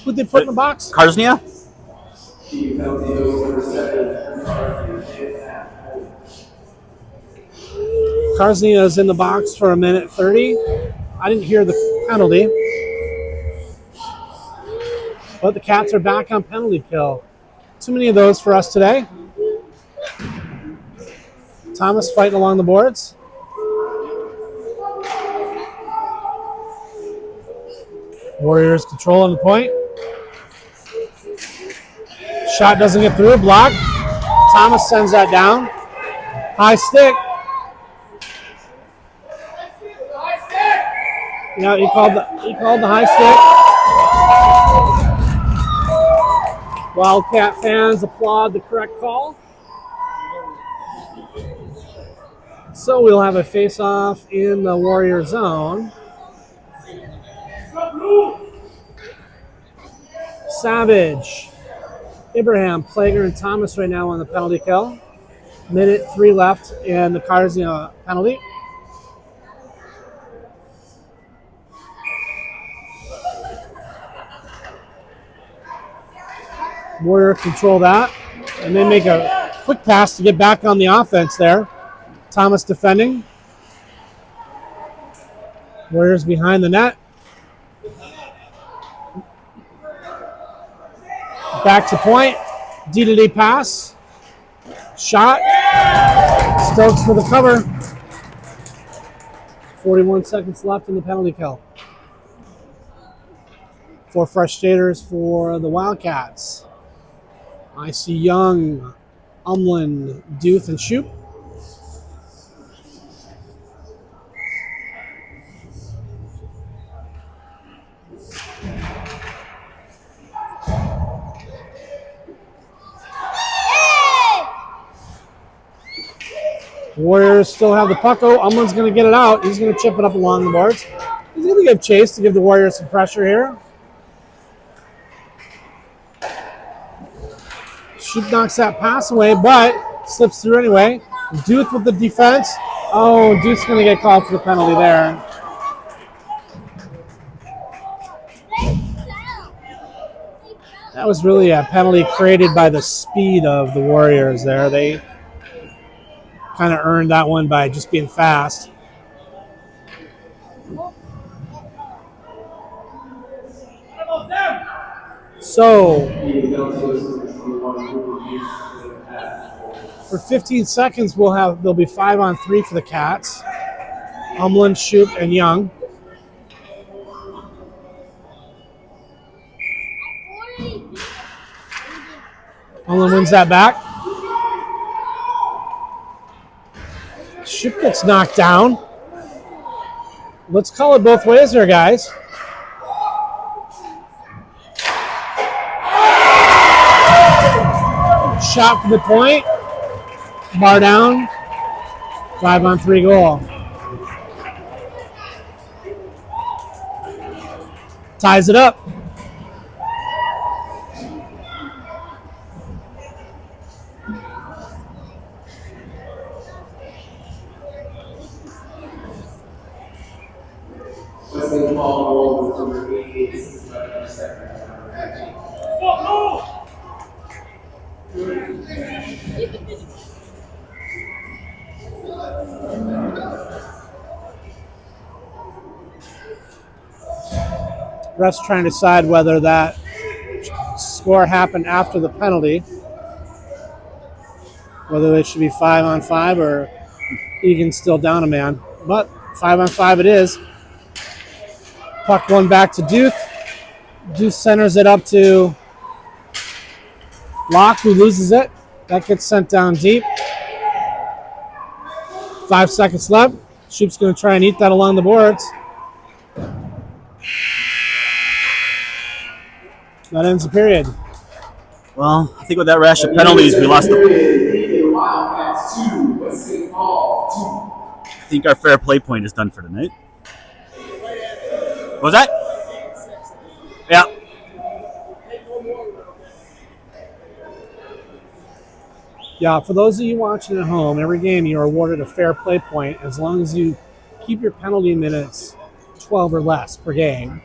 Who'd they put in the box? Karsnia? Eagan penalty goes to number 7, Karsnia is in the box for a minute 30. I didn't hear the penalty. But the Cats are back on penalty kill. Too many of those for us today. Thomas fighting along the boards. Warriors controlling the point. Shot doesn't get through. Block. Thomas sends that down. High stick. Yeah, he called the high stick. Wildcat fans applaud the correct call. So we'll have a face-off in the Warrior zone. Savage, Abraham, Plager, and Thomas right now on the penalty kill. Minute 3 left in the Karsnia penalty. Warrior control that. And then make a quick pass to get back on the offense there. Thomas defending. Warriors behind the net. Back to point. D-to-D pass. Shot. Stokes for the cover. 41 seconds left in the penalty kill. 4 fresh skaters for the Wildcats. I see Young Umlin, Duth, and Shoop. Warriors still have the puck. Oh, Umlin's going to get it out. He's going to chip it up along the boards. He's going to give chase to give the Warriors some pressure here. Shoop knocks that pass away, but slips through anyway. Duth with the defense. Oh, Duth's going to get called for the penalty there. That was really a penalty created by the speed of the Warriors there. They kind of earned that one by just being fast. So, for 15 seconds, there'll be 5-on-3 for the Cats. Umlin, Shoop, and Young. Umlin wins that back. Shoop gets knocked down. Let's call it both ways there, guys. Shot for the point. Bar down. 5-on-3 goal. Ties it up. Refs trying to decide whether that score happened after the penalty, whether they should be 5-on-5 or Egan's still down a man. But 5-on-5 it is. Puck one back to Duth. Duth centers it up to Locke, who loses it. That gets sent down deep. 5 seconds left. Shoop's going to try and eat that along the boards. That ends the period. Well, I think with that rash of penalties, we lost the. I think our fair play point is done for tonight. What was that? Yeah. Yeah, for those of you watching at home, every game you are awarded a fair play point as long as you keep your penalty minutes 12 or less per game.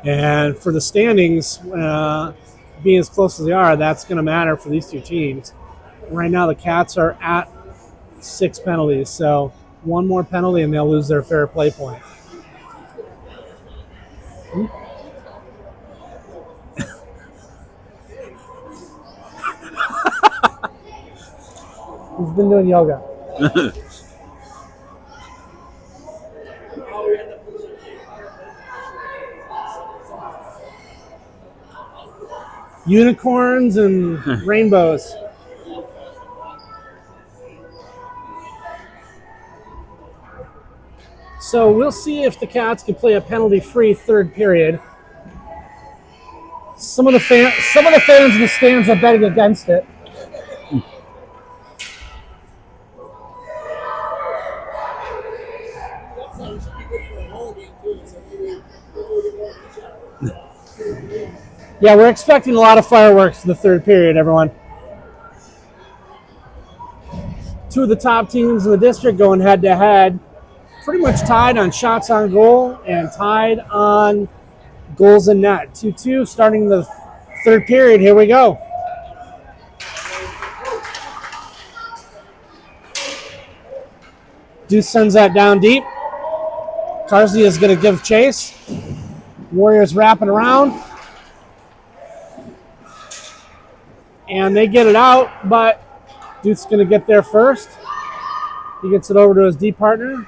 And for the standings, being as close as they are, that's going to matter for these two teams. Right now, the Cats are at 6 penalties, so one more penalty and they'll lose their fair play point. He's been doing yoga. Unicorns and rainbows. So we'll see if the Cats can play a penalty-free third period. Some of the fans in the stands are betting against it. Yeah, we're expecting a lot of fireworks in the third period, everyone. Two of the top teams in the district going head-to-head. Pretty much tied on shots on goal and tied on goals in net. 2-2 starting the third period. Here we go. Deuce sends that down deep. Carsey is going to give chase. Warriors wrapping around. And they get it out, but Duke's going to get there first. He gets it over to his D partner.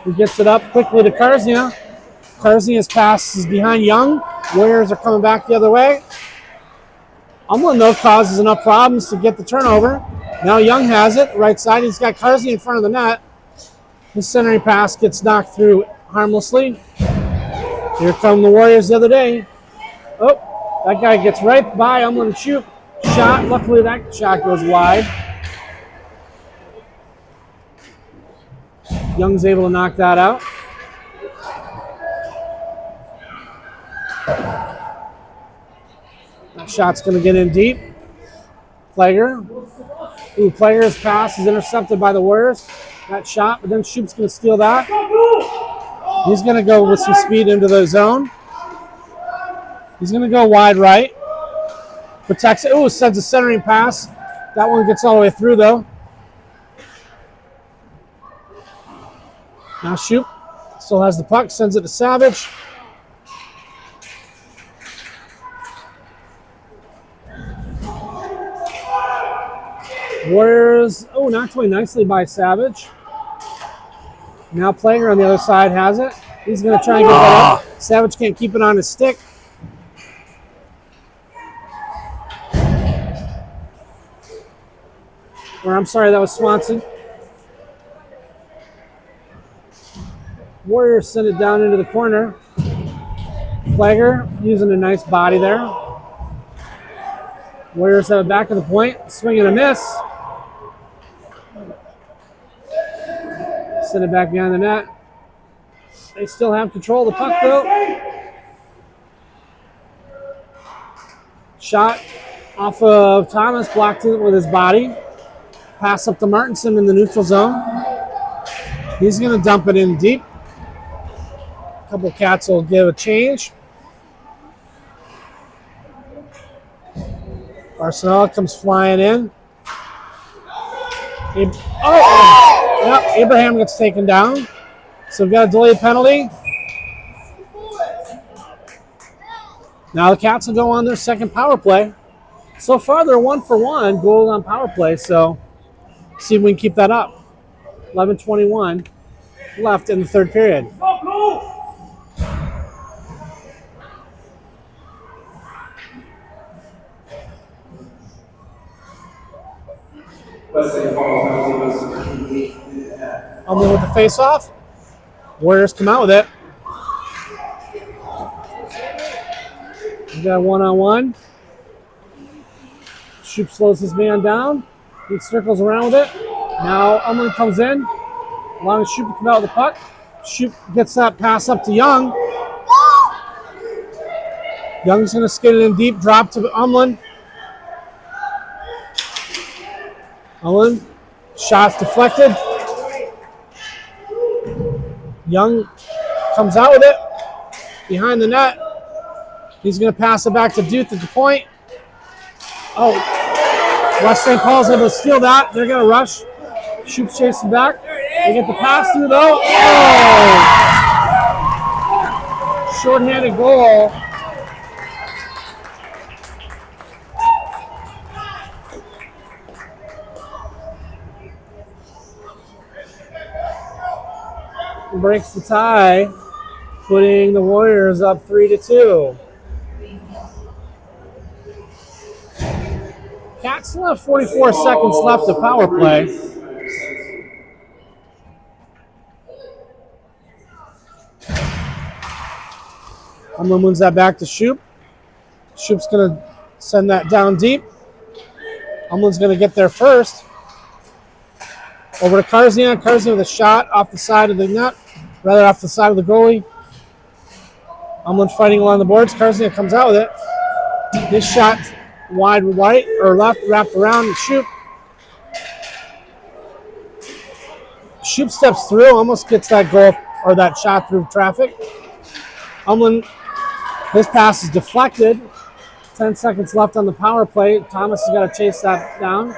He gets it up quickly to Carzia. Carzia's pass is behind Young. Warriors are coming back the other way. Umlin, though, causes enough problems to get the turnover. Now Young has it. Right side, he's got Carsey in front of the net. His centering pass gets knocked through harmlessly. Here come the Warriors the other day. Oh, that guy gets right by Umlin and shoot. Shot. Luckily, that shot goes wide. Young's able to knock that out. That shot's going to get in deep. Plager. Ooh, Plager's pass is intercepted by the Warriors. That shot, but then Shoop's going to steal that. He's going to go with some speed into the zone. He's going to go wide right. Protects it. Ooh, sends a centering pass. That one gets all the way through, though. Now Shoop still has the puck, sends it to Savage. Warriors, oh, knocked away nicely by Savage. Now Plager on the other side has it. He's going to try and get that up. Savage can't keep it on his stick. Or I'm sorry, that was Swanson. Warriors send it down into the corner. Plager using a nice body there. Warriors have it back at the point. Swing and a miss. Send it back behind the net. They still have control of the puck, though. Shot off of Thomas, blocked it with his body. Pass up to Martinson in the neutral zone. He's going to dump it in deep. A couple Cats will give a change. Arsenal comes flying in. Yep, Abraham gets taken down. So we've got a delayed penalty. Now the Cats will go on their second power play. So far they're 1 for 1 goals on power play, so see if we can keep that up. 11:21 left in the third period. Umlin with the face-off. Warriors come out with it. We got a one-on-one. Shoop slows his man down. He circles around with it. Now Umlin comes in. Allowing Shoop to come out with the puck. Shoop gets that pass up to Young. Young's going to skate it in deep. Drop to Umlin. Umlin. Shots deflected. Young comes out with it. Behind the net. He's going to pass it back to Duth at the point. Oh, West St. Paul's able to steal that. They're going to rush. Shoop's chasing back. They get the pass through, though. Oh! Short-handed goal. Breaks the tie, putting the Warriors up 3-2. Cats still have 44 seconds left of power play. Umlin moves that back to Shoop. Shoop's going to send that down deep. Umlin's going to get there first. Over to Karzia. Karzia with a shot off the side of the net, rather off the side of the goalie. Umlin fighting along the boards. Karzia comes out with it. This shot wide right or left, wrapped around and Shoop. Shoop steps through, almost gets that goal or that shot through traffic. Umlin, his pass is deflected. 10 seconds left on the power play. Thomas has got to chase that down.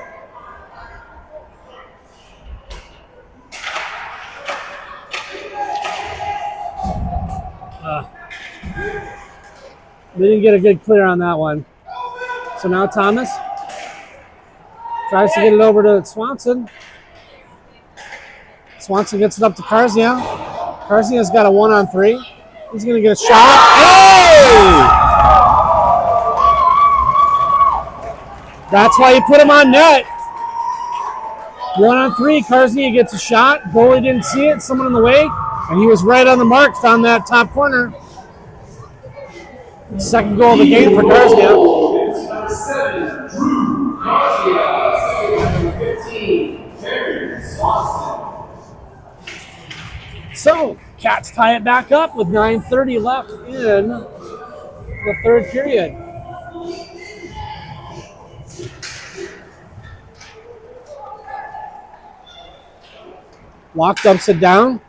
They didn't get a good clear on that one. So now Thomas tries to get it over to Swanson. Swanson gets it up to Karzia. Karzia's got a 1-on-3. He's going to get a shot. Hey! That's why you put him on net. 1-on-3, Karznia gets a shot. Goalie didn't see it, someone in the way, and he was right on the mark, found that top corner. Second goal of the game for Karznia. It's number 7, Drew Karznia. Number 15, Terry Swanson. So, Cats tie it back up with 9:30 left in the third period. Locke dumps it down.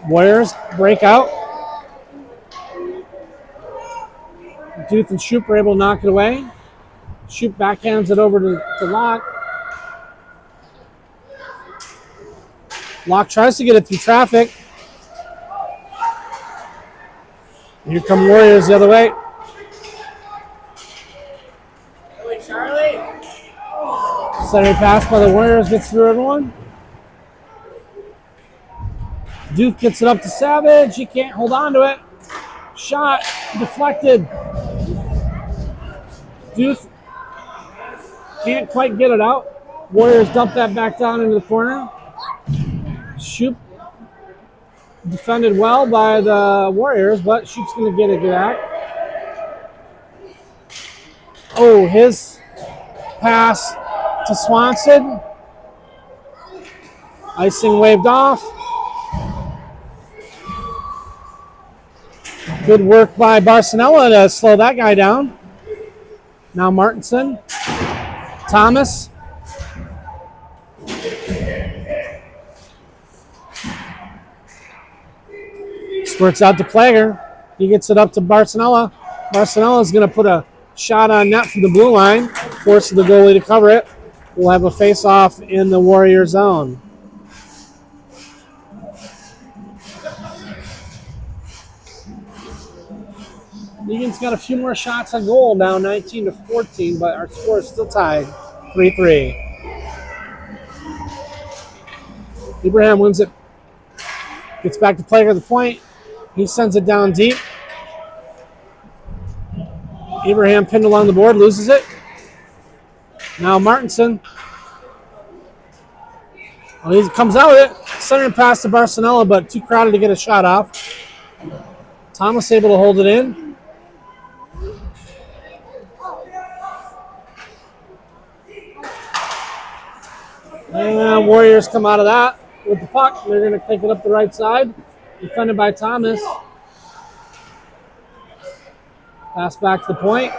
Warriors break out. Duth and Shoop are able to knock it away. Shoop backhands it over to Locke. Locke tries to get it through traffic. Here come Warriors the other way. Center pass by the Warriors gets through everyone. Duke gets it up to Savage. He can't hold on to it. Shot deflected. Duke can't quite get it out. Warriors dump that back down into the corner. Shoop defended well by the Warriors, but Shoop's going to get it back. Oh, his pass to Swanson. Icing waved off. Good work by Barcinella to slow that guy down. Now Martinson. Thomas. Squirts out to Plager. He gets it up to Barcinella. Barcinella's going to put a shot on net from the blue line. Forces the goalie to cover it. We'll have a face-off in the Warrior zone. Egan's got a few more shots on goal now, 19-14, but our score is still tied, 3-3. Abraham wins it. Gets back to Plager at the point. He sends it down deep. Abraham pinned along the board, loses it. Now Martinson. Well, he comes out with it. Center pass to Barcinella, but too crowded to get a shot off. Thomas able to hold it in. And Warriors come out of that with the puck. They're going to take it up the right side. Defended by Thomas. Pass back to the point.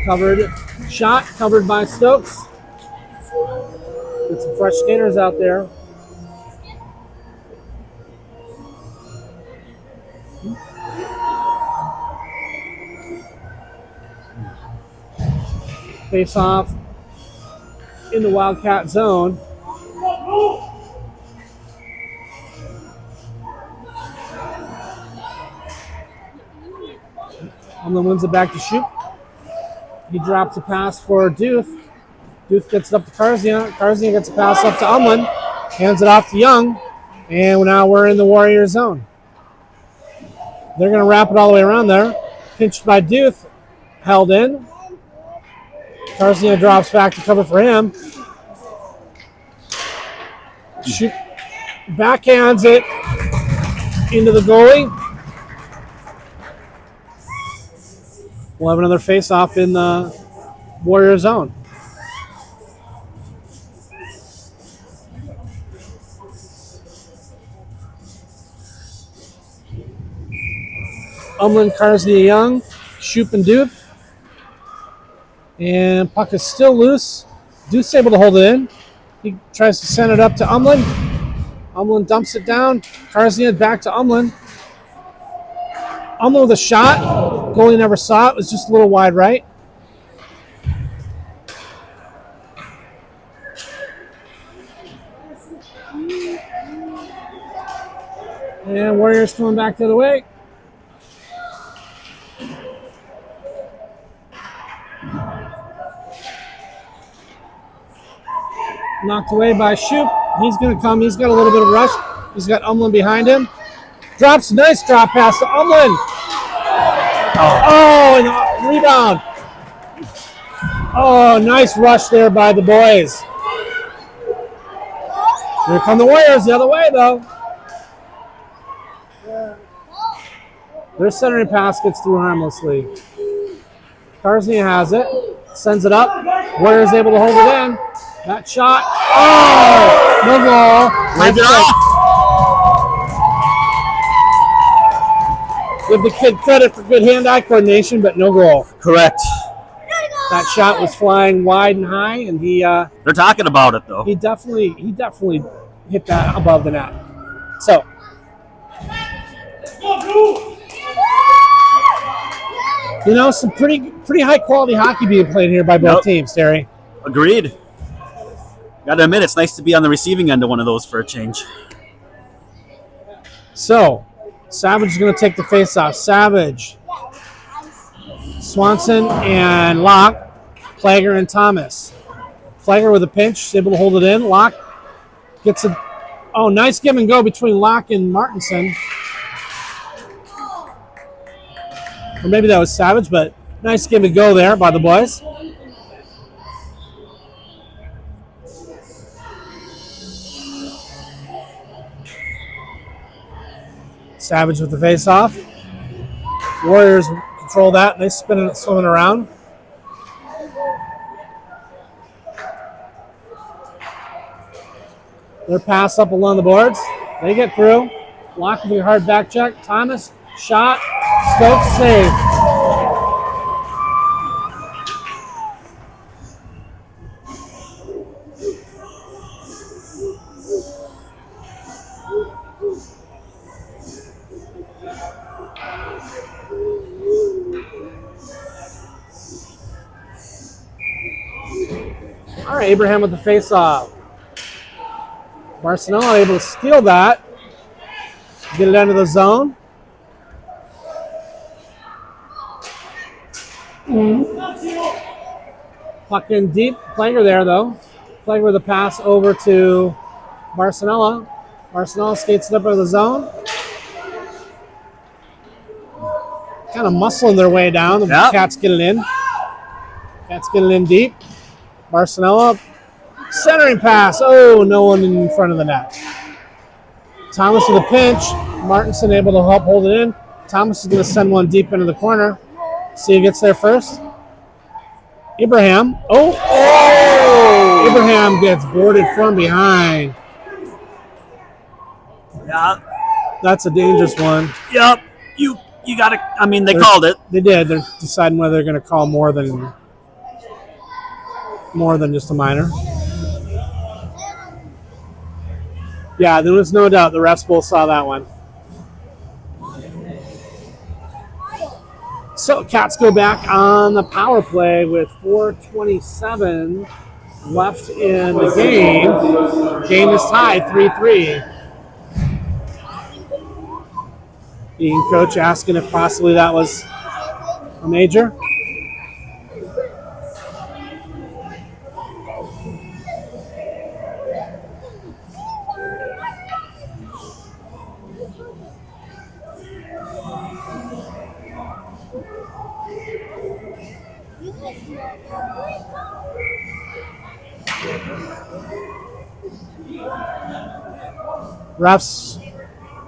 Covered. Shot covered by Stokes. Get some fresh skaters out there. Face off in the Wildcat zone. Umlin wins it back to Shoop. He drops a pass for Duth. Duth gets it up to Karznia. Karznia gets a pass up to Umlin. Hands it off to Young. And now we're in the Warrior zone. They're going to wrap it all the way around there. Pinched by Duth. Held in. Karznia drops back to cover for him. Shoop backhands it into the goalie. We'll have another face-off in the Warrior zone. Umlin, Karznia, Young, Shoop, and Duth. And puck is still loose. Duth's able to hold it in. He tries to send it up to Umlin. Umlin dumps it down. Karznia back to Umlin. Umlin with a shot. Goalie never saw it. It was just a little wide right. And Warriors coming back the other way. Knocked away by Shoop. He's going to come. He's got a little bit of rush. He's got Umlin behind him. Drops a nice drop pass to Umlin. Oh, and a rebound. Oh, nice rush there by the boys. Here come the Warriors the other way, though. Their centering pass gets through harmlessly. Karsny has it. Sends it up. Warriors able to hold it in. That shot. Oh! No goal. Wave it off. Give the kid credit for good hand-eye coordination, but no goal. Correct. That shot was flying wide and high, and They're talking about it, though. he definitely hit that above the net. So, you know, some pretty high quality hockey being played here by both teams, Terry. Agreed. Gotta admit, it's nice to be on the receiving end of one of those for a change. So, Savage is going to take the face-off. Savage, Swanson, and Locke, Plager, and Thomas. Plager with a pinch, able to hold it in. Locke gets a nice give and go between Locke and Martinson. Or maybe that was Savage, but nice give and go there by the boys. Savage with the face-off. Warriors control that. Nice spinning, swimming around. Their pass up along the boards. They get through. Lock with a hard back check. Thomas, shot. Stokes, save. All right, Abraham with the face-off. Barcelona able to steal that. Get it into the zone. Puck in deep. Planger there, though. Planger with a pass over to Barcelona. Barcelona skates it up into the zone. Kind of muscling their way down. The Cats get it in. Cats get it in deep. Barcelona, centering pass. Oh, no one in front of the net. Thomas with a pinch. Martinson able to help hold it in. Thomas is going to send one deep into the corner. See who gets there first. Abraham. Oh! Abraham gets boarded from behind. Yeah. That's a dangerous one. Yep. You got to, I mean, they called it. They did. They're deciding whether they're going to call more than just a minor. Yeah, there was no doubt the refs both saw that one. So Cats go back on the power play with 4:27 left in the game. Game is tied 3-3. Eagan coach asking if possibly that was a major. Refs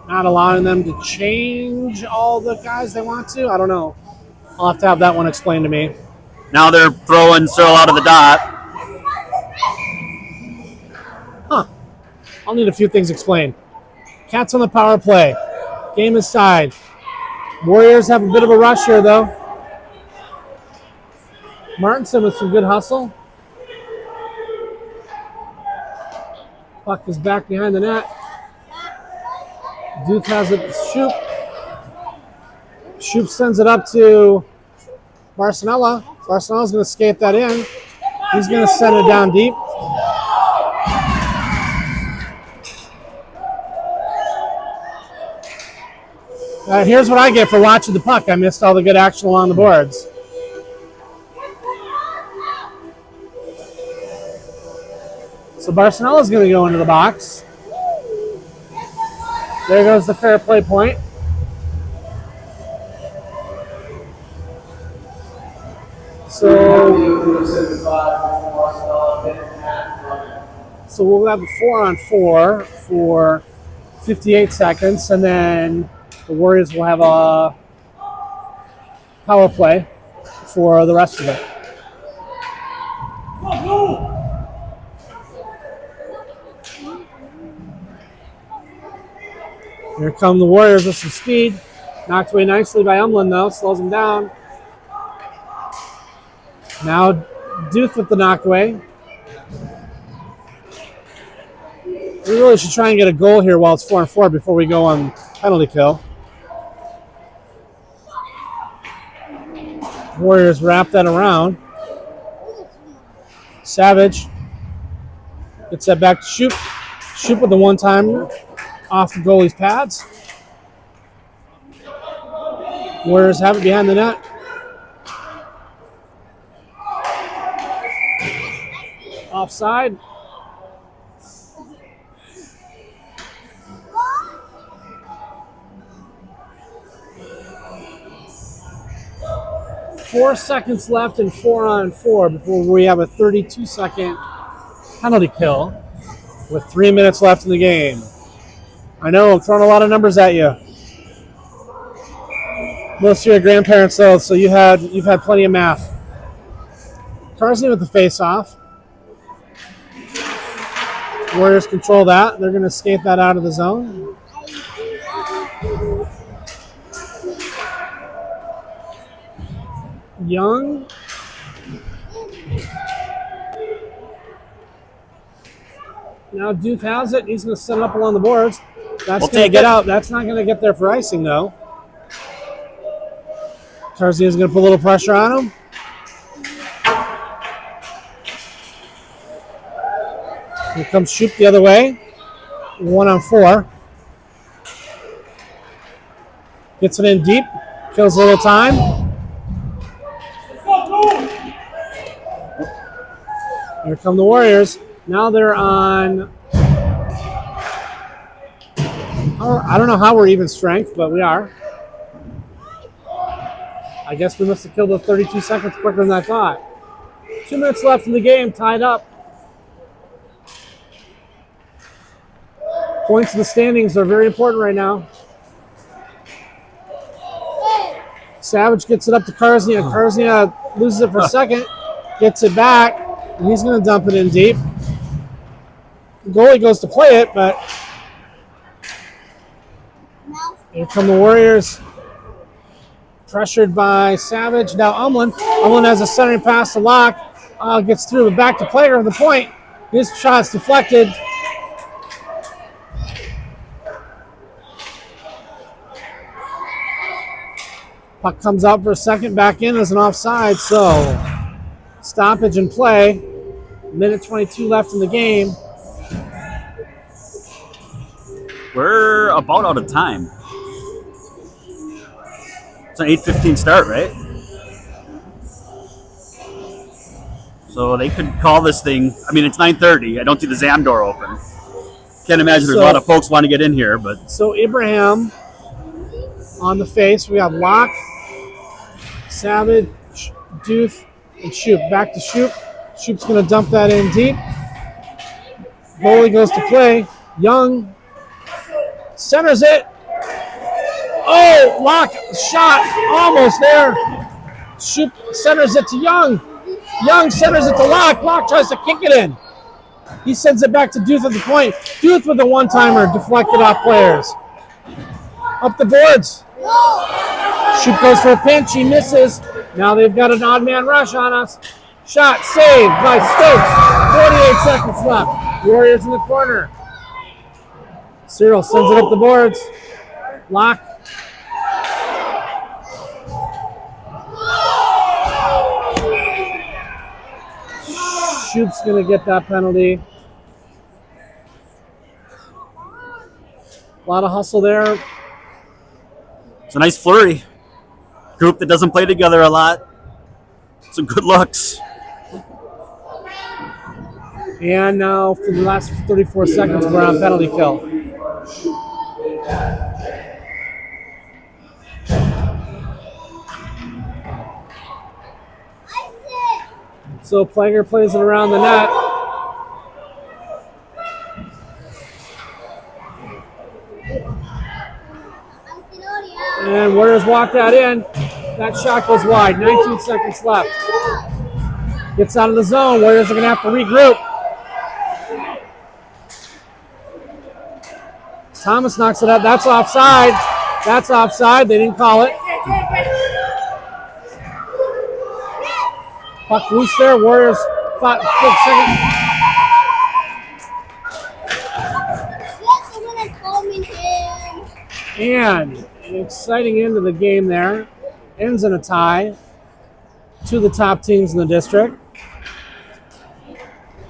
not allowing them to change all the guys they want to. I don't know. I'll have to have that one explained to me. Now they're throwing Searle out of the dot. Huh. I'll need a few things explained. Cats on the power play. Game is tied. Warriors have a bit of a rush here, though. Martinson with some good hustle. Puck is back behind the net. Duke has it. Shoop. Shoop sends it up to Barcelona. Barcelona's going to skate that in. He's going to send it down deep. Here's what I get for watching the puck. I missed all the good action along the boards. So Barcelona's going to go into the box. There goes the fair play point. So we'll have a 4-on-4 for 58 seconds, and then the Warriors will have a power play for the rest of it. Here come the Warriors with some speed. Knocked away nicely by Umlin, though. Slows him down. Now Duth with the knockaway. We really should try and get a goal here while it's 4-on-4 before we go on penalty kill. Warriors wrap that around. Savage gets that back to Shoop. Shoop with the one-timer off the goalie's pads. Warriors have it behind the net. Offside. Four seconds left in 4-on-4 before we have a 32-second penalty kill with 3 minutes left in the game. I know I'm throwing a lot of numbers at you. Most of your grandparents, though, so you've had plenty of math. Carsley with the face-off. Warriors control that. They're going to skate that out of the zone. Young. Now Duke has it. He's going to set it up along the boards. That's going to get out. That's not going to get there for icing, though. Carsley is going to put a little pressure on him. Here comes Shoop the other way. 1-on-4. Gets it in deep. Kills a little time. Here come the Warriors. Now they're on... I don't know how we're even strength, but we are. I guess we must have killed the 32 seconds quicker than I thought. 2 minutes left in the game, tied up. Points in the standings are very important right now. Savage gets it up to Karznia. Karznia loses it for a second, gets it back, and he's going to dump it in deep. The goalie goes to play it, but here come the Warriors. Pressured by Savage. Now Umlin. Umlin has a centering pass to Locke. Gets through, but back to player of the point. His shot's deflected. Puck comes out for a second, back in as an offside, so stoppage in play. Minute 22 left in the game. We're about out of time. It's an 8:15 start, right? So they could call this thing. I mean, it's 9:30. I don't see the Zam door open. Can't imagine there's a lot of folks want to get in here, but so Abraham on the face. We have Locke, Savage, Duth, and Shoop. Back to Shoop. Shoop's going to dump that in deep. Goalie goes to play. Young centers it. Oh, Locke shot almost there. Shoop centers it to Young. Young centers it to Locke. Locke tries to kick it in. He sends it back to Duth at the point. Duth with a one-timer deflected off players. Up the boards. Shoop goes for a pinch. He misses. Now they've got an odd man rush on us. Shot saved by Stokes. 48 seconds left. Warriors in the corner. Cyril sends it up the boards. Locke. Shoop's going to get that penalty. A lot of hustle there. it's a nice flurry. Group that doesn't play together a lot. Some good looks. And now for the last 34 seconds, we're on penalty kill. So Planger plays it around the net. And Warriors walk that in. That shot goes wide. 19 seconds left. Gets out of the zone. Warriors are going to have to regroup. Thomas knocks it up. That's offside. That's offside. They didn't call it. Puck loose there. Warriors fought quick second. And an exciting end to the game there. Ends in a tie. Two of the top teams in the district.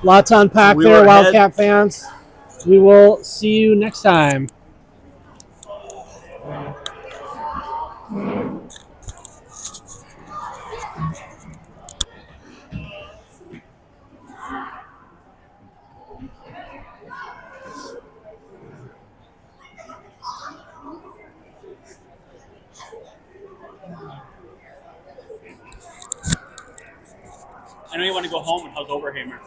Lots to unpack there, Wildcat fans. We will see you next time. I know you want to go home, and how's Overhamer?